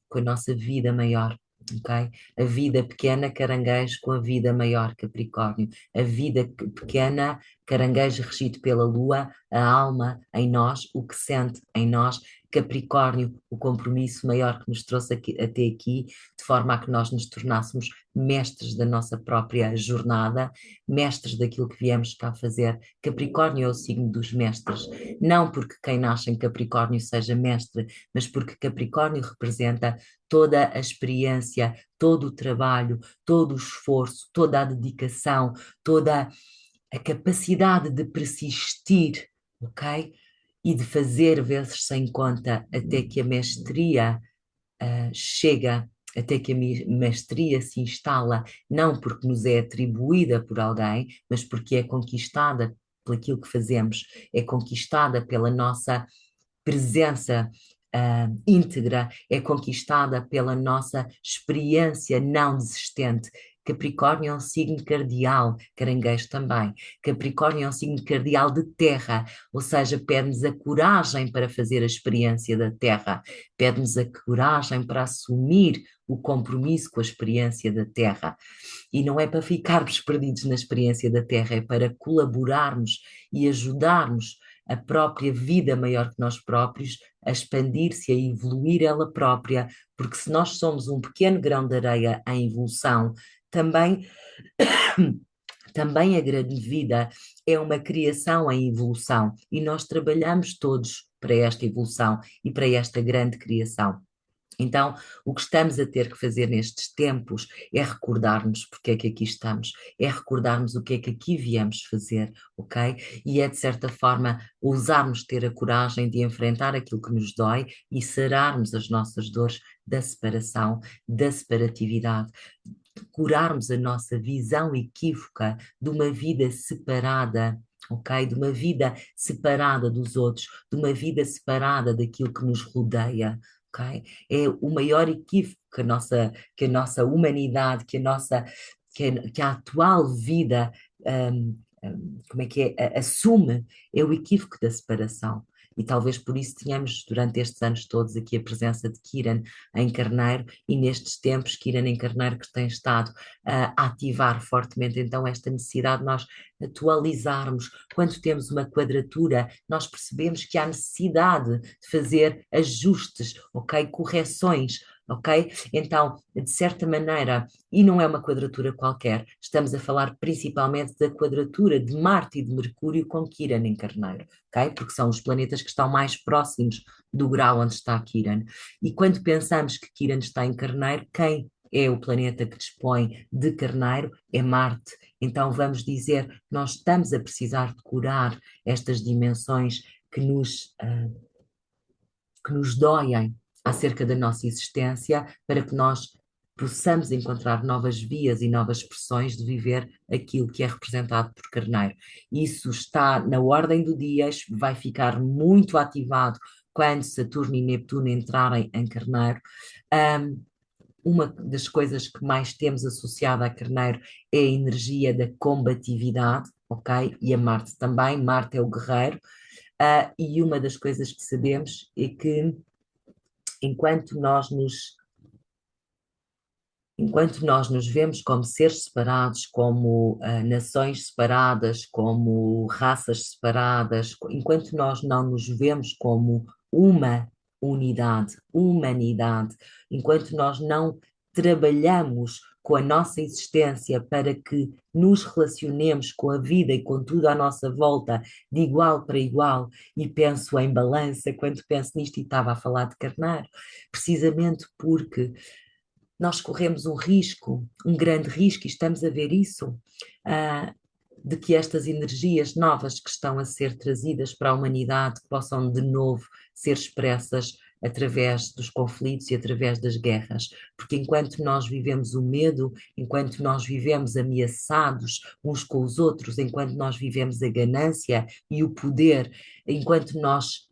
com a nossa vida maior, ok? A vida pequena caranguejo com a vida maior Capricórnio, a vida pequena caranguejo regido pela lua, a alma em nós, o que sente em nós, Capricórnio, o compromisso maior que nos trouxe até aqui, de forma a que nós nos tornássemos mestres da nossa própria jornada, mestres daquilo que viemos cá fazer. Capricórnio é o signo dos mestres, não porque quem nasce em Capricórnio seja mestre, mas porque Capricórnio representa toda a experiência, todo o trabalho, todo o esforço, toda a dedicação, toda a capacidade de persistir, ok? E de fazer vezes sem conta até que a mestria chega, até que a mestria se instala, não porque nos é atribuída por alguém, mas porque é conquistada por aquilo que fazemos, é conquistada pela nossa presença íntegra, é conquistada pela nossa experiência não desistente. Capricórnio é um signo cardial, caranguejo também. Capricórnio é um signo cardial de terra, ou seja, pede-nos a coragem para fazer a experiência da terra, pede-nos a coragem para assumir o compromisso com a experiência da terra. E não é para ficarmos perdidos na experiência da terra, é para colaborarmos e ajudarmos a própria vida maior que nós próprios a expandir-se, a evoluir ela própria, porque se nós somos um pequeno grão de areia em evolução, também, também a grande vida é uma criação em evolução e nós trabalhamos todos para esta evolução e para esta grande criação. Então, o que estamos a ter que fazer nestes tempos é recordarmos porque é que aqui estamos, é recordarmos o que é que aqui viemos fazer, ok? E é, de certa forma, ousarmos ter a coragem de enfrentar aquilo que nos dói e sararmos as nossas dores da separação, da separatividade, de curarmos a nossa visão equívoca de uma vida separada. Ok? De uma vida separada dos outros, de uma vida separada daquilo que nos rodeia. Okay? É o maior equívoco que a nossa humanidade, que a atual vida, como é que é, assume, é o equívoco da separação. E talvez por isso tenhamos, durante estes anos todos, aqui a presença de Kiran em Carneiro, e nestes tempos, Kiran em Carneiro que tem estado a ativar fortemente então esta necessidade de nós atualizarmos. Quando temos uma quadratura, nós percebemos que há necessidade de fazer ajustes, ok? Correções, ok? Então, de certa maneira, e não é uma quadratura qualquer, estamos a falar principalmente da quadratura de Marte e de Mercúrio com Quiron em Carneiro, ok? Porque são os planetas que estão mais próximos do grau onde está Quiron. E quando pensamos que Quiron está em Carneiro, quem é o planeta que dispõe de Carneiro, é Marte. Então vamos dizer, nós estamos a precisar de curar estas dimensões que nos doem acerca da nossa existência, para que nós possamos encontrar novas vias e novas expressões de viver aquilo que é representado por Carneiro. Isso está na ordem do dia, vai ficar muito ativado quando Saturno e Neptuno entrarem em Carneiro. Um, uma das coisas que mais temos associada a Carneiro é a energia da combatividade, ok? E a Marte também. Marte é o guerreiro. E uma das coisas que sabemos é que enquanto nós nos enquanto nós nos vemos como seres separados, como nações separadas, como raças separadas, enquanto nós não nos vemos como uma unidade, humanidade, enquanto nós não trabalhamos com a nossa existência para que nos relacionemos com a vida e com tudo à nossa volta de igual para igual, e penso em balança quando penso nisto e estava a falar de Carneiro, precisamente porque nós corremos um risco, um grande risco, e estamos a ver isso, ah, de que estas energias novas que estão a ser trazidas para a humanidade possam de novo ser expressas através dos conflitos e através das guerras. Porque enquanto nós vivemos o medo, enquanto nós vivemos ameaçados uns com os outros, enquanto nós vivemos a ganância e o poder, enquanto nós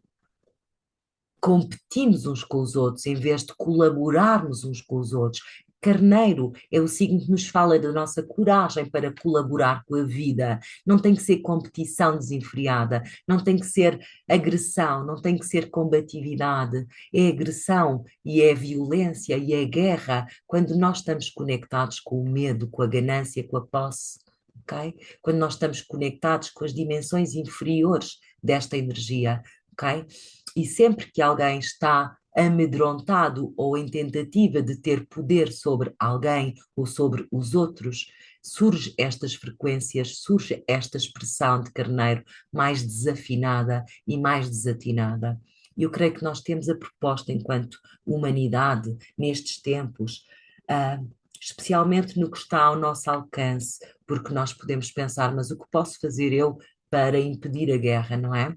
competimos uns com os outros em vez de colaborarmos uns com os outros. Carneiro é o signo que nos fala da nossa coragem para colaborar com a vida. Não tem que ser competição desenfreada, não tem que ser agressão, não tem que ser combatividade. É agressão e é violência e é guerra quando nós estamos conectados com o medo, com a ganância, com a posse. Okay? Quando nós estamos conectados com as dimensões inferiores desta energia, ok? E sempre que alguém está amedrontado ou em tentativa de ter poder sobre alguém ou sobre os outros, surge estas frequências, surge esta expressão de Carneiro mais desafinada e mais desatinada. Eu creio que nós temos a proposta, enquanto humanidade, nestes tempos, especialmente no que está ao nosso alcance, porque nós podemos pensar, mas o que posso fazer eu para impedir a guerra, não é?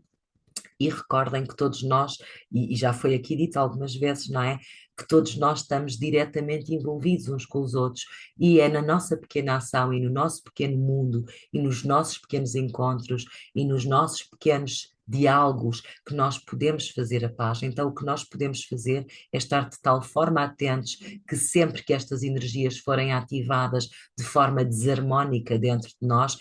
E recordem que todos nós, e já foi aqui dito algumas vezes, não é? Que todos nós estamos diretamente envolvidos uns com os outros, e é na nossa pequena ação e no nosso pequeno mundo e nos nossos pequenos encontros e nos nossos pequenos diálogos que nós podemos fazer a paz. Então, o que nós podemos fazer é estar de tal forma atentos que sempre que estas energias forem ativadas de forma desarmónica dentro de nós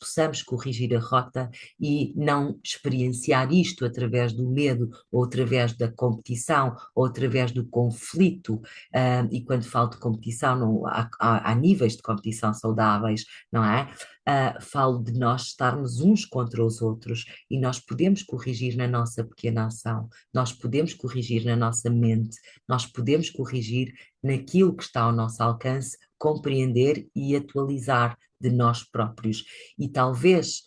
possamos corrigir a rota e não experienciar isto através do medo, ou através da competição, ou através do conflito. E quando falo de competição, não, há níveis de competição saudáveis, não é? Falo de nós estarmos uns contra os outros, e nós podemos corrigir na nossa pequena ação, nós podemos corrigir na nossa mente, nós podemos corrigir naquilo que está ao nosso alcance, compreender e atualizar de nós próprios. E talvez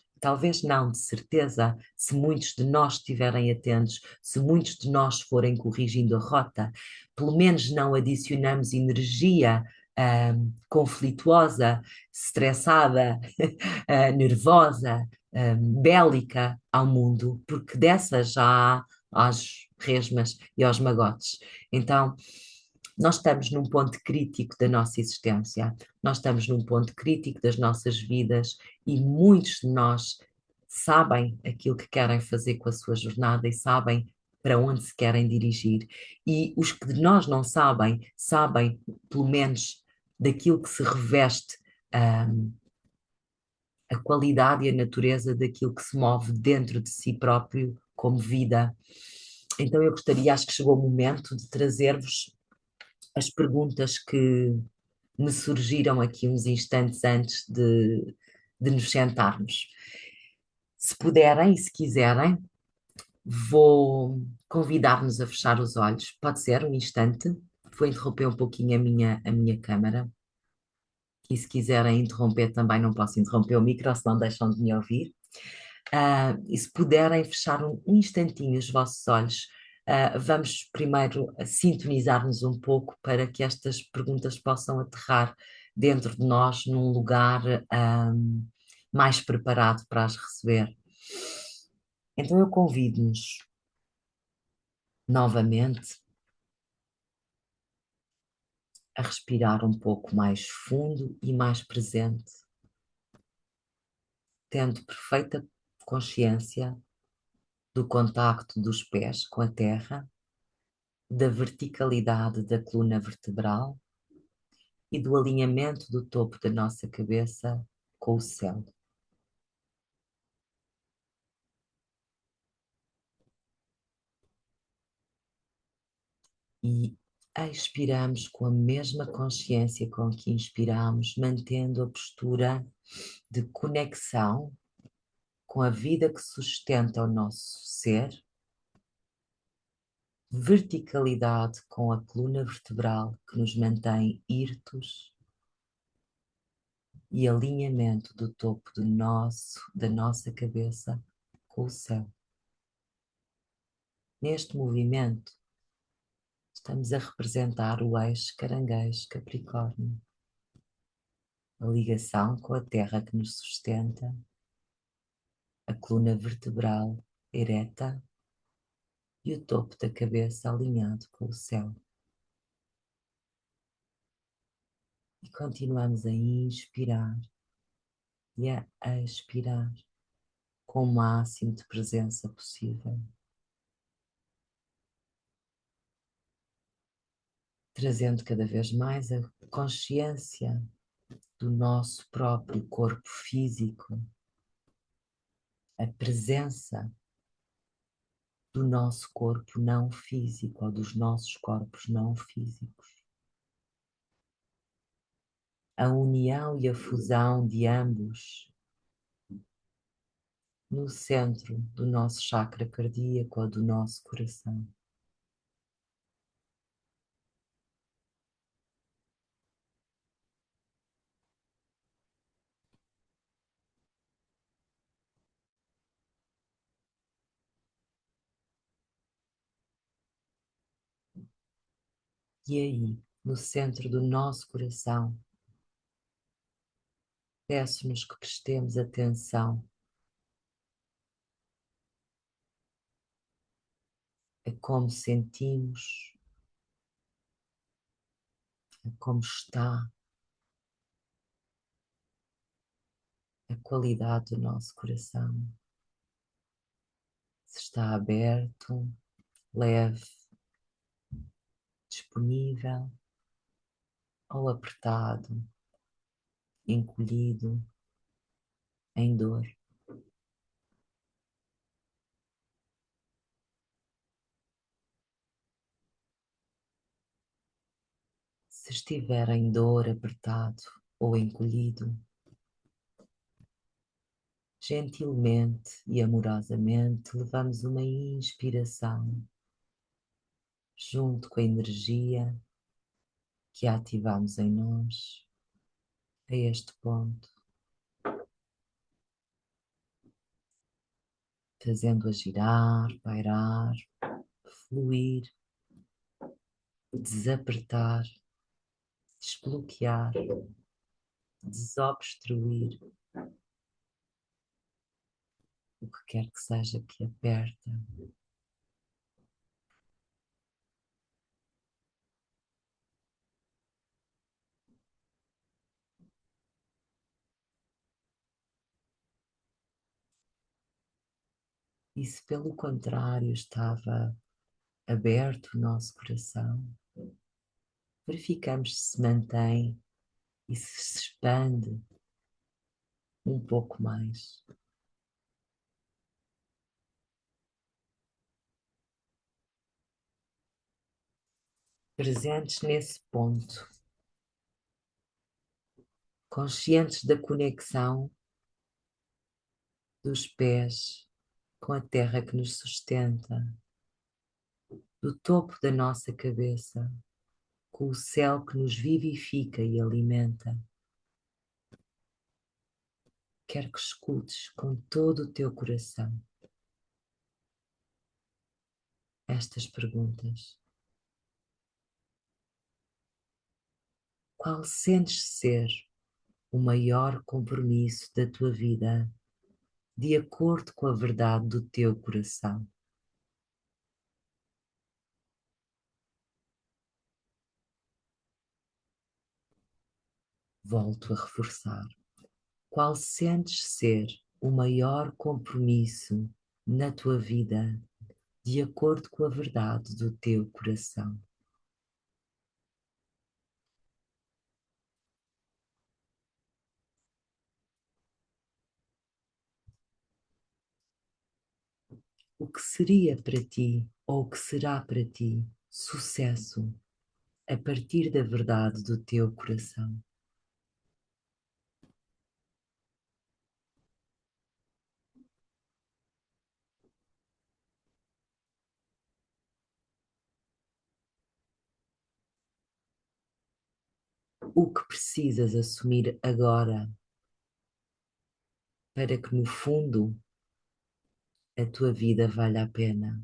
não, de certeza, se muitos de nós estiverem atentos, se muitos de nós forem corrigindo a rota, pelo menos não adicionamos energia conflituosa, estressada, nervosa, bélica ao mundo, porque dessa já há às resmas e aos magotes. Então, nós estamos num ponto crítico da nossa existência, nós estamos num ponto crítico das nossas vidas, e muitos de nós sabem aquilo que querem fazer com a sua jornada e sabem para onde se querem dirigir. E os que de nós não sabem, sabem pelo menos daquilo que se reveste a qualidade e a natureza daquilo que se move dentro de si próprio como vida. Então eu gostaria, acho que chegou o momento de trazer-vos as perguntas que me surgiram aqui uns instantes antes de nos sentarmos. Se puderem e se quiserem, vou convidar-nos a fechar os olhos. Pode ser um instante. Vou interromper um pouquinho a minha câmara. E se quiserem interromper também, não posso interromper o micro, senão deixam de me ouvir. E se puderem fechar um instantinho os vossos olhos, Vamos primeiro sintonizar-nos um pouco para que estas perguntas possam aterrar dentro de nós num lugar, mais preparado para as receber. Então eu convido-nos novamente a respirar um pouco mais fundo e mais presente, tendo perfeita consciência do contacto dos pés com a terra, da verticalidade da coluna vertebral e do alinhamento do topo da nossa cabeça com o céu. E expiramos com a mesma consciência com que inspiramos, mantendo a postura de conexão com a vida que sustenta o nosso ser, verticalidade com a coluna vertebral que nos mantém hirtos e alinhamento do topo da nossa cabeça com o céu. Neste movimento, estamos a representar o eixo Caranguejo-Capricórnio, a ligação com a terra que nos sustenta, a coluna vertebral ereta e o topo da cabeça alinhado com o céu. E continuamos a inspirar e a expirar com o máximo de presença possível, trazendo cada vez mais a consciência do nosso próprio corpo físico, a presença do nosso corpo não físico ou dos nossos corpos não físicos. A união e a fusão de ambos no centro do nosso chakra cardíaco ou do nosso coração. E aí, no centro do nosso coração, peço-nos que prestemos atenção a como sentimos, a como está a qualidade do nosso coração. Se está aberto, leve, disponível ou apertado, encolhido, em dor. Se estiver em dor, apertado ou encolhido, gentilmente e amorosamente levamos uma inspiração junto com a energia que ativamos em nós a este ponto, fazendo-a girar, pairar, fluir, desapertar, desbloquear, desobstruir o que quer que seja que aperta. E se pelo contrário estava aberto o nosso coração, verificamos se mantém e se expande um pouco mais. Presentes nesse ponto, conscientes da conexão dos pés com a terra que nos sustenta, do topo da nossa cabeça, com o céu que nos vivifica e alimenta. Quero que escutes com todo o teu coração estas perguntas. Qual sentes ser o maior compromisso da tua vida, de acordo com a verdade do teu coração? Volto a reforçar. Qual sentes ser o maior compromisso na tua vida, de acordo com a verdade do teu coração? O que seria para ti, ou o que será para ti, sucesso a partir da verdade do teu coração? O que precisas assumir agora para que no fundo a tua vida valha a pena?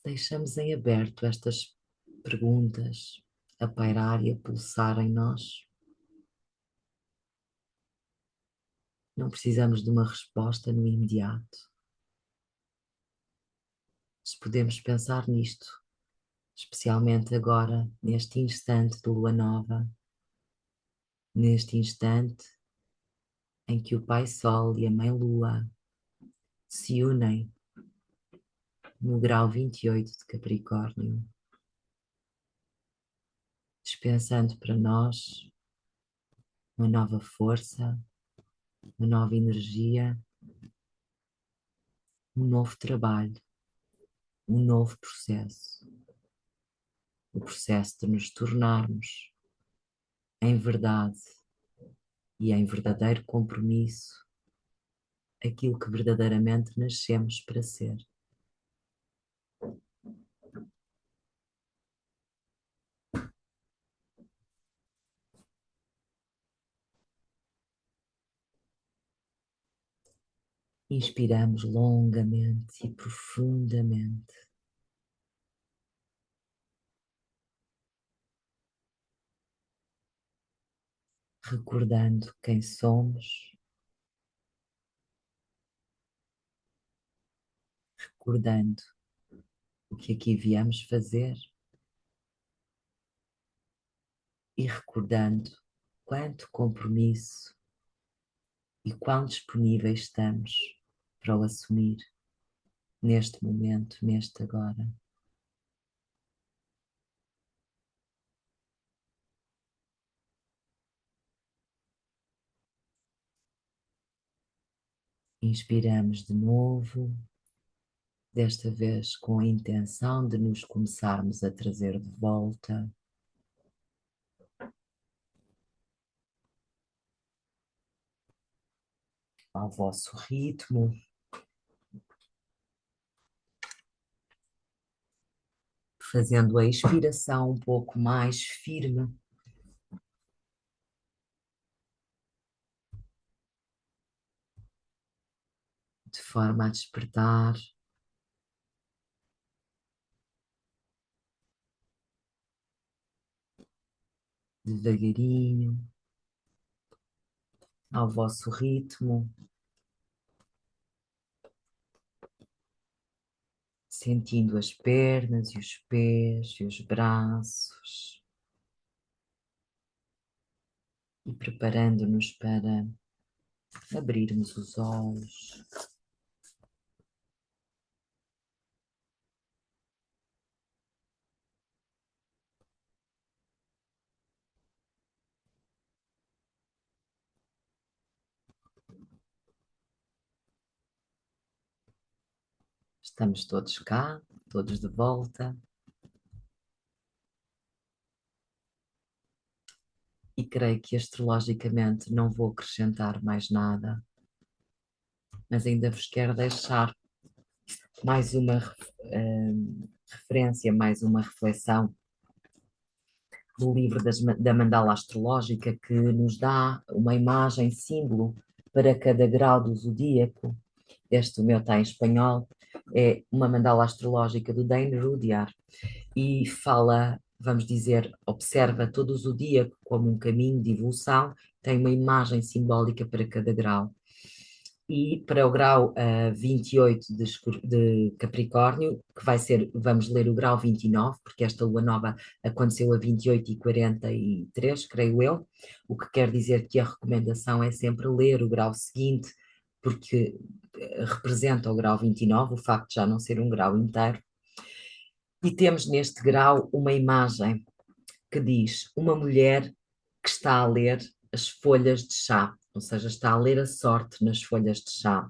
Deixamos em aberto estas perguntas a pairar e a pulsar em nós. Não precisamos de uma resposta no imediato, mas podemos pensar nisto, especialmente agora, neste instante de lua nova, neste instante em que o Pai Sol e a Mãe Lua se unem no grau 28 de Capricórnio, dispensando para nós uma nova força, uma nova energia, um novo trabalho, um novo processo, o processo de nos tornarmos em verdade e em verdadeiro compromisso aquilo que verdadeiramente nascemos para ser. Inspiramos longamente e profundamente, recordando quem somos, recordando o que aqui viemos fazer e recordando quanto compromisso e quão disponíveis estamos para o assumir neste momento, neste agora. Inspiramos de novo, desta vez com a intenção de nos começarmos a trazer de volta ao vosso ritmo, fazendo a expiração um pouco mais firme, de forma a despertar devagarinho, ao vosso ritmo, sentindo as pernas e os pés e os braços e preparando-nos para abrirmos os olhos. Estamos todos cá, todos de volta. E creio que astrologicamente não vou acrescentar mais nada, mas ainda vos quero deixar mais uma referência, mais uma reflexão do livro da Mandala Astrológica, que nos dá uma imagem símbolo para cada grau do zodíaco. Este, o meu está em espanhol, é uma mandala astrológica do Dane Rudyard e fala, vamos dizer, observa todo o zodíaco como um caminho de evolução, tem uma imagem simbólica para cada grau. E para o grau 28 de Capricórnio, que vai ser, vamos ler o grau 29, porque esta lua nova aconteceu a 28h43, creio eu, o que quer dizer que a recomendação é sempre ler o grau seguinte, porque representa o grau 29, o facto de já não ser um grau inteiro. E temos neste grau uma imagem que diz uma mulher que está a ler as folhas de chá, ou seja, está a ler a sorte nas folhas de chá.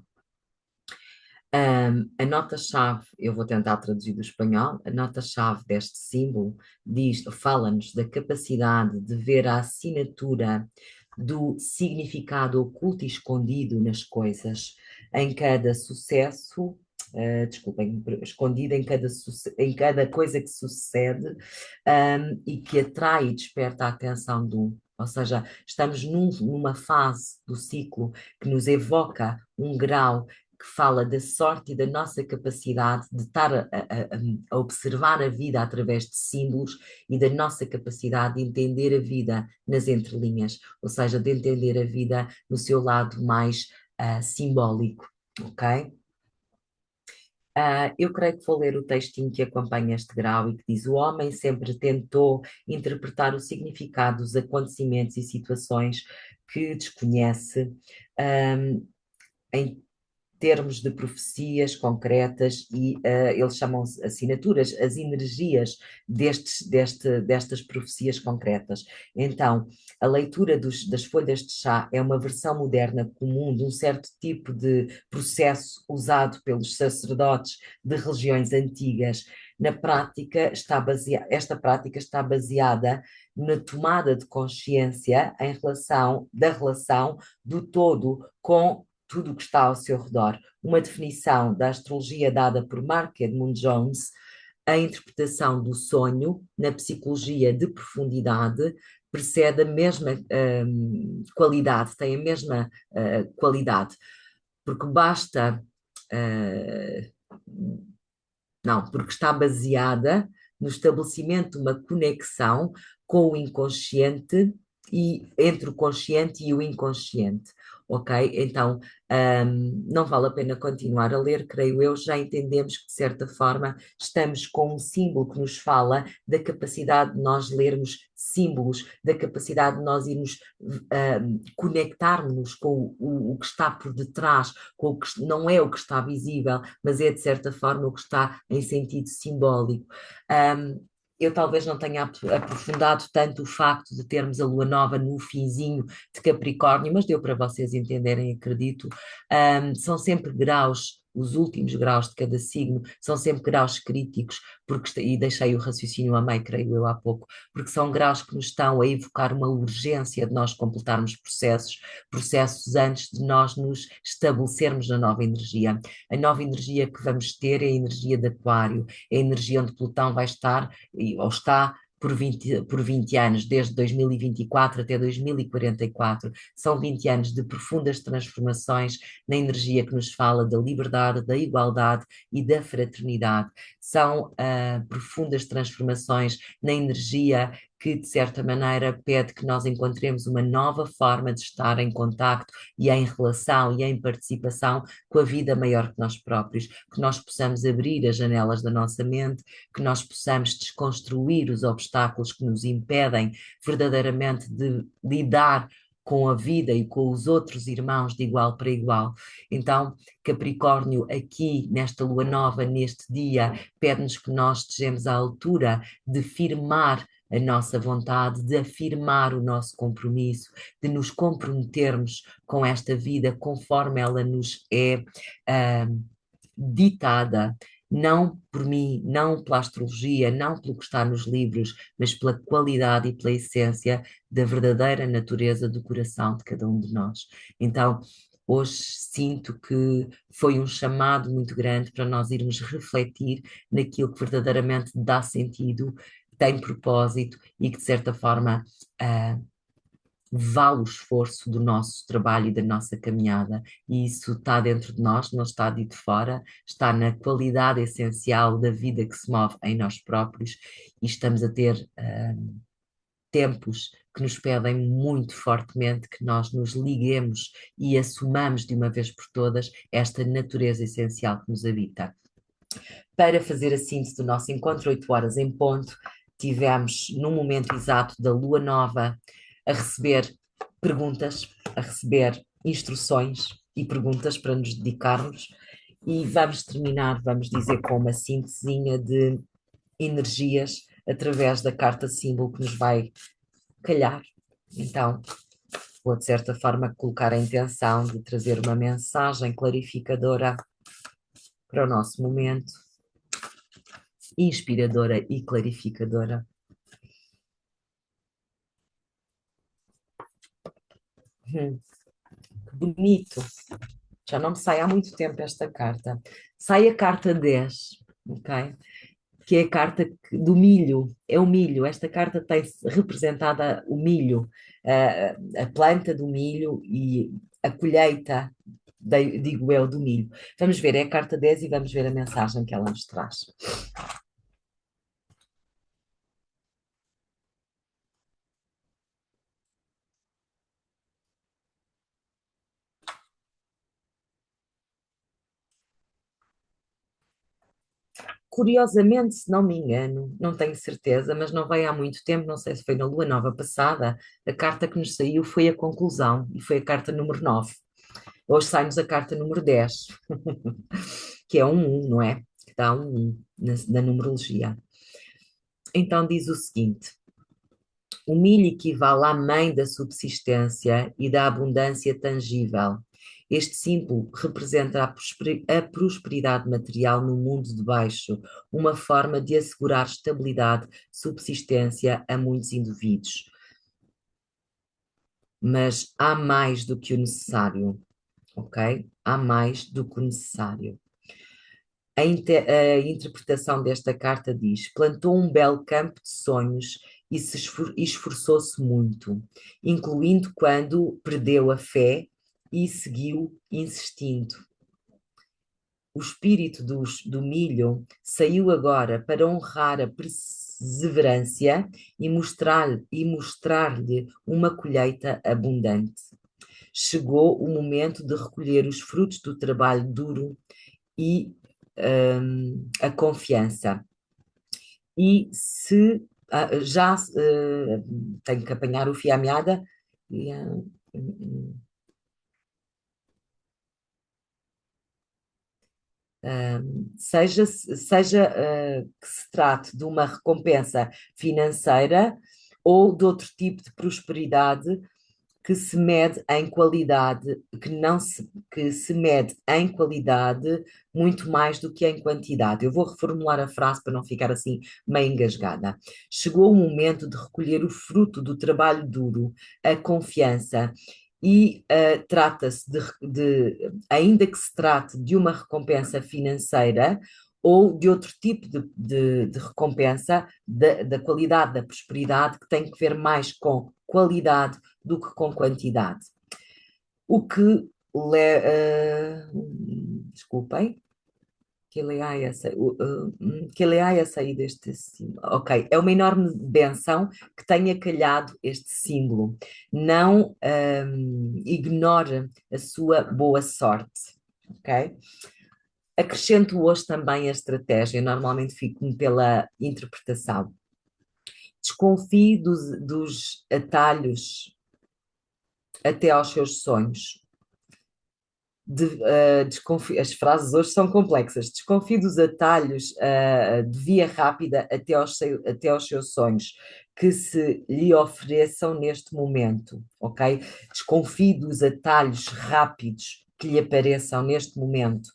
A nota-chave, eu vou tentar traduzir do espanhol, a nota-chave deste símbolo diz, fala-nos da capacidade de ver a assinatura do significado oculto e escondido nas coisas, em cada sucesso, desculpem, escondido em cada coisa que sucede, e que atrai e desperta a atenção do. Ou seja, estamos numa fase do ciclo que nos evoca um grau que fala da sorte e da nossa capacidade de estar a observar a vida através de símbolos e da nossa capacidade de entender a vida nas entrelinhas, ou seja, de entender a vida no seu lado mais simbólico, ok? Eu creio que vou ler o textinho que acompanha este grau e que diz: o homem sempre tentou interpretar o significado dos acontecimentos e situações que desconhece, em termos de profecias concretas e eles chamam-se assinaturas, as energias destas profecias concretas. Então, a leitura das folhas de chá é uma versão moderna comum de um certo tipo de processo usado pelos sacerdotes de religiões antigas. Na prática, esta prática está baseada na tomada de consciência da relação do todo com tudo o que está ao seu redor. Uma definição da astrologia dada por Mark Edmund Jones, a interpretação do sonho na psicologia de profundidade precede a mesma qualidade, tem a mesma qualidade, porque basta. Não, porque está baseada no estabelecimento de uma conexão com o inconsciente e entre o consciente e o inconsciente, ok? Então, não vale a pena continuar a ler, creio eu, já entendemos que de certa forma estamos com um símbolo que nos fala da capacidade de nós lermos símbolos, da capacidade de nós irmos conectarmos com o que está por detrás, com o que não é o que está visível, mas é de certa forma o que está em sentido simbólico. Eu talvez não tenha aprofundado tanto o facto de termos a lua nova no finzinho de Capricórnio, mas deu para vocês entenderem, acredito. São sempre graus, os últimos graus de cada signo, são sempre graus críticos, e deixei o raciocínio a meio, creio eu, há pouco, porque são graus que nos estão a evocar uma urgência de nós completarmos processos antes de nós nos estabelecermos na nova energia. A nova energia que vamos ter é a energia de Aquário, é a energia onde Plutão vai estar, ou está, por 20 anos, desde 2024 até 2044. São 20 anos de profundas transformações na energia que nos fala da liberdade, da igualdade e da fraternidade. São profundas transformações na energia que, de certa maneira, pede que nós encontremos uma nova forma de estar em contacto e em relação e em participação com a vida maior que nós próprios, que nós possamos abrir as janelas da nossa mente, que nós possamos desconstruir os obstáculos que nos impedem verdadeiramente de lidar com a vida e com os outros irmãos de igual para igual. Então, Capricórnio, aqui nesta lua nova, neste dia, pede-nos que nós estejamos à altura de firmar a nossa vontade, de afirmar o nosso compromisso, de nos comprometermos com esta vida conforme ela nos é ditada não por mim, não pela astrologia, não pelo que está nos livros, mas pela qualidade e pela essência da verdadeira natureza do coração de cada um de nós. Então, hoje sinto que foi um chamado muito grande para nós irmos refletir naquilo que verdadeiramente dá sentido, tem propósito e que, de certa forma, vale o esforço do nosso trabalho e da nossa caminhada, e isso está dentro de nós, não está de fora, está na qualidade essencial da vida que se move em nós próprios, e estamos a ter tempos que nos pedem muito fortemente que nós nos liguemos e assumamos de uma vez por todas esta natureza essencial que nos habita. Para fazer a síntese do nosso encontro, 8 horas em ponto, tivemos no momento exato da lua nova a receber perguntas, a receber instruções e perguntas para nos dedicarmos, e vamos terminar, vamos dizer, com uma síntesezinha de energias através da carta símbolo que nos vai calhar. Então, vou de certa forma colocar a intenção de trazer uma mensagem clarificadora para o nosso momento, inspiradora e clarificadora. Que bonito! Já não me sai há muito tempo esta carta. Sai a carta 10, ok? Que é a carta do milho, é o milho. Esta carta tem representada o milho, a planta do milho e a colheita, digo eu, do milho. Vamos ver, é a carta 10 e vamos ver a mensagem que ela nos traz. Curiosamente, se não me engano, não tenho certeza, mas não veio há muito tempo, não sei se foi na lua nova passada, a carta que nos saiu foi a conclusão, e foi a carta número 9. Hoje sai-nos a carta número 10, que é um 1, não é? Que dá um 1 na numerologia. Então diz o seguinte: o milho equivale à mãe da subsistência e da abundância tangível. Este símbolo representa a prosperidade material no mundo de baixo, uma forma de assegurar estabilidade, subsistência a muitos indivíduos. Mas há mais do que o necessário, ok? Há mais do que o necessário. A interpretação desta carta diz: plantou um belo campo de sonhos e se esforçou-se muito, incluindo quando perdeu a fé e seguiu insistindo. O espírito do milho saiu agora para honrar a perseverança e mostrar-lhe uma colheita abundante. Chegou o momento de recolher os frutos do trabalho duro e a confiança. E se já tenho que apanhar o fio à meada, e, seja que se trate de uma recompensa financeira ou de outro tipo de prosperidade que se mede em qualidade, que se mede em qualidade muito mais do que em quantidade. Eu vou reformular a frase para não ficar assim meio engasgada. Chegou o momento de recolher o fruto do trabalho duro, a confiança, e trata-se ainda que se trate de uma recompensa financeira ou de outro tipo de recompensa da qualidade da prosperidade, que tem que ver mais com qualidade do que com quantidade. O que desculpem, que leai a sair deste símbolo. Ok, é uma enorme benção que tenha calhado este símbolo. Não ignore a sua boa sorte, ok? Acrescento hoje também a estratégia, normalmente fico pela interpretação. Desconfie dos atalhos até aos seus sonhos. As frases hoje são complexas. Desconfie dos atalhos de via rápida até aos seus sonhos que se lhe ofereçam neste momento, ok? Desconfie dos atalhos rápidos que lhe apareçam neste momento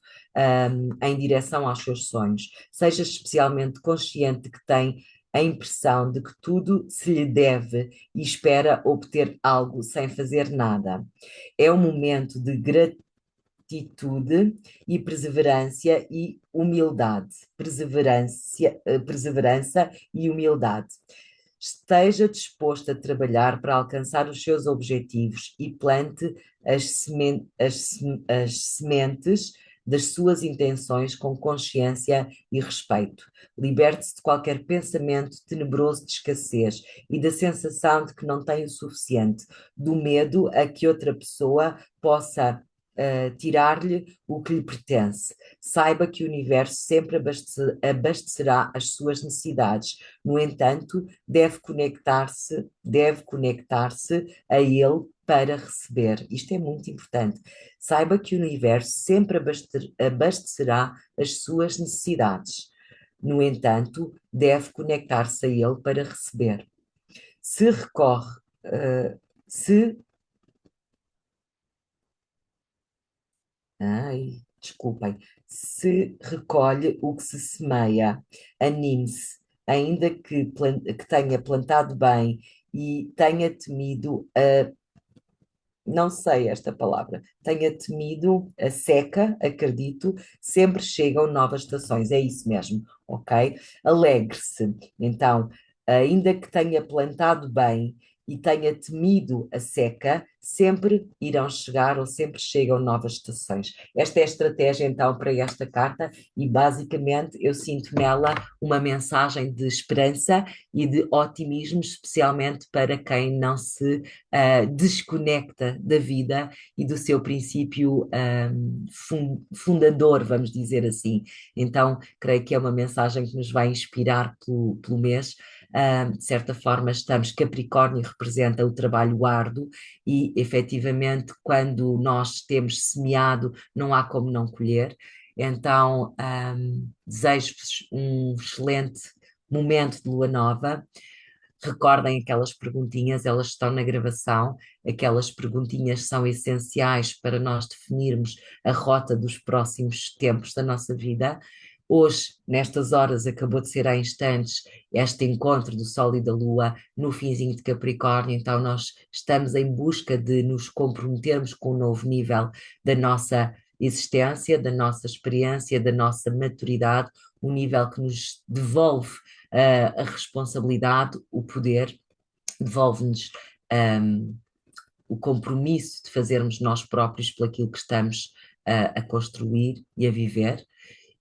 em direção aos seus sonhos. Seja especialmente consciente de que tem a impressão de que tudo se lhe deve e espera obter algo sem fazer nada. É um momento de gratitude e perseverança e humildade. Perseverança e humildade. Esteja disposto a trabalhar para alcançar os seus objetivos e plante as sementes das suas intenções com consciência e respeito. Liberte-se de qualquer pensamento tenebroso de escassez e da sensação de que não tem o suficiente, do medo a que outra pessoa possa tirar-lhe o que lhe pertence. Saiba que o universo sempre abastecerá as suas necessidades. No entanto, deve conectar-se a ele para receber. Isto é muito importante. Saiba que o universo sempre abastecerá as suas necessidades. No entanto, deve conectar-se a ele para receber. Se recorre, se Ai, desculpem. Se recolhe o que se semeia, anime-se, ainda que tenha plantado bem e tenha temido não sei esta palavra, tenha temido a seca, acredito, sempre chegam novas estações, é isso mesmo, ok? Alegre-se. Então, ainda que tenha plantado bem e tenha temido a seca, sempre irão chegar ou sempre chegam novas estações. Esta é a estratégia então para esta carta e basicamente eu sinto nela uma mensagem de esperança e de otimismo, especialmente para quem não se desconecta da vida e do seu princípio fundador, vamos dizer assim. Então, creio que é uma mensagem que nos vai inspirar pelo mês. De certa forma, Capricórnio representa o trabalho árduo e, efetivamente, quando nós temos semeado, não há como não colher. Então, desejo-vos um excelente momento de lua nova. Recordem aquelas perguntinhas, elas estão na gravação. Aquelas perguntinhas são essenciais para nós definirmos a rota dos próximos tempos da nossa vida. Hoje, nestas horas, acabou de ser há instantes este encontro do Sol e da Lua no finzinho de Capricórnio, então nós estamos em busca de nos comprometermos com um novo nível da nossa existência, da nossa experiência, da nossa maturidade, um nível que nos devolve a responsabilidade, o poder, devolve-nos um, o compromisso de fazermos nós próprios pelo aquilo que estamos a construir e a viver.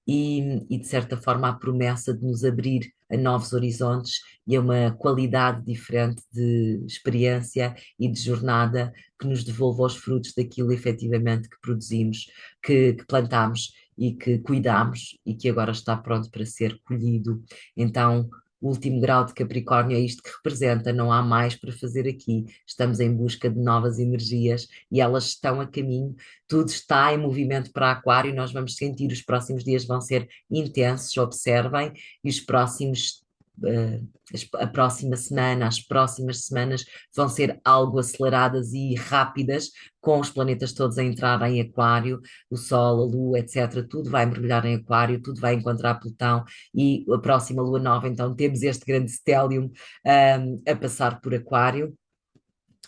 E, de certa forma, a promessa de nos abrir a novos horizontes e a uma qualidade diferente de experiência e de jornada que nos devolva os frutos daquilo efetivamente que produzimos, que plantamos e que cuidamos e que agora está pronto para ser colhido. Então, o último grau de Capricórnio é isto que representa, não há mais para fazer aqui. Estamos em busca de novas energias e elas estão a caminho, tudo está em movimento para Aquário, nós vamos sentir, os próximos dias vão ser intensos, observem, e os próximos, a próxima semana, as próximas semanas vão ser algo aceleradas e rápidas, com os planetas todos a entrar em Aquário, o Sol, a Lua, etc. Tudo vai mergulhar em Aquário, tudo vai encontrar Plutão e a próxima Lua Nova, então temos este grande stellium a passar por Aquário.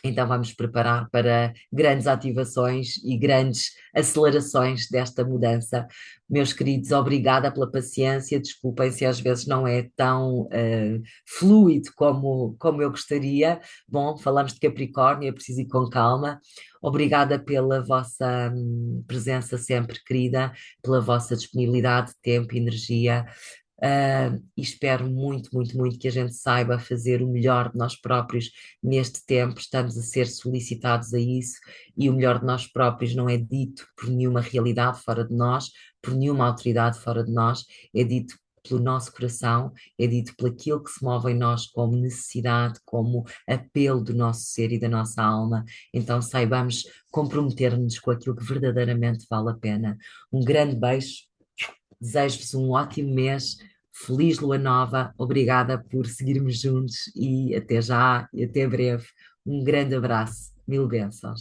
Então vamos preparar para grandes ativações e grandes acelerações desta mudança. Meus queridos, obrigada pela paciência. Desculpem se às vezes não é tão fluido como eu gostaria. Bom, falamos de Capricórnio, é preciso ir com calma. Obrigada pela vossa presença sempre querida, pela vossa disponibilidade de tempo e energia. E espero muito, muito, muito que a gente saiba fazer o melhor de nós próprios neste tempo. Estamos a ser solicitados a isso, e o melhor de nós próprios não é dito por nenhuma realidade fora de nós, por nenhuma autoridade fora de nós, é dito pelo nosso coração, é dito por aquilo que se move em nós como necessidade, como apelo do nosso ser e da nossa alma. Então saibamos comprometer-nos com aquilo que verdadeiramente vale a pena. Um grande beijo. Desejo-vos um ótimo mês, feliz lua nova, obrigada por seguirmos juntos e até já e até breve. Um grande abraço, mil bênçãos.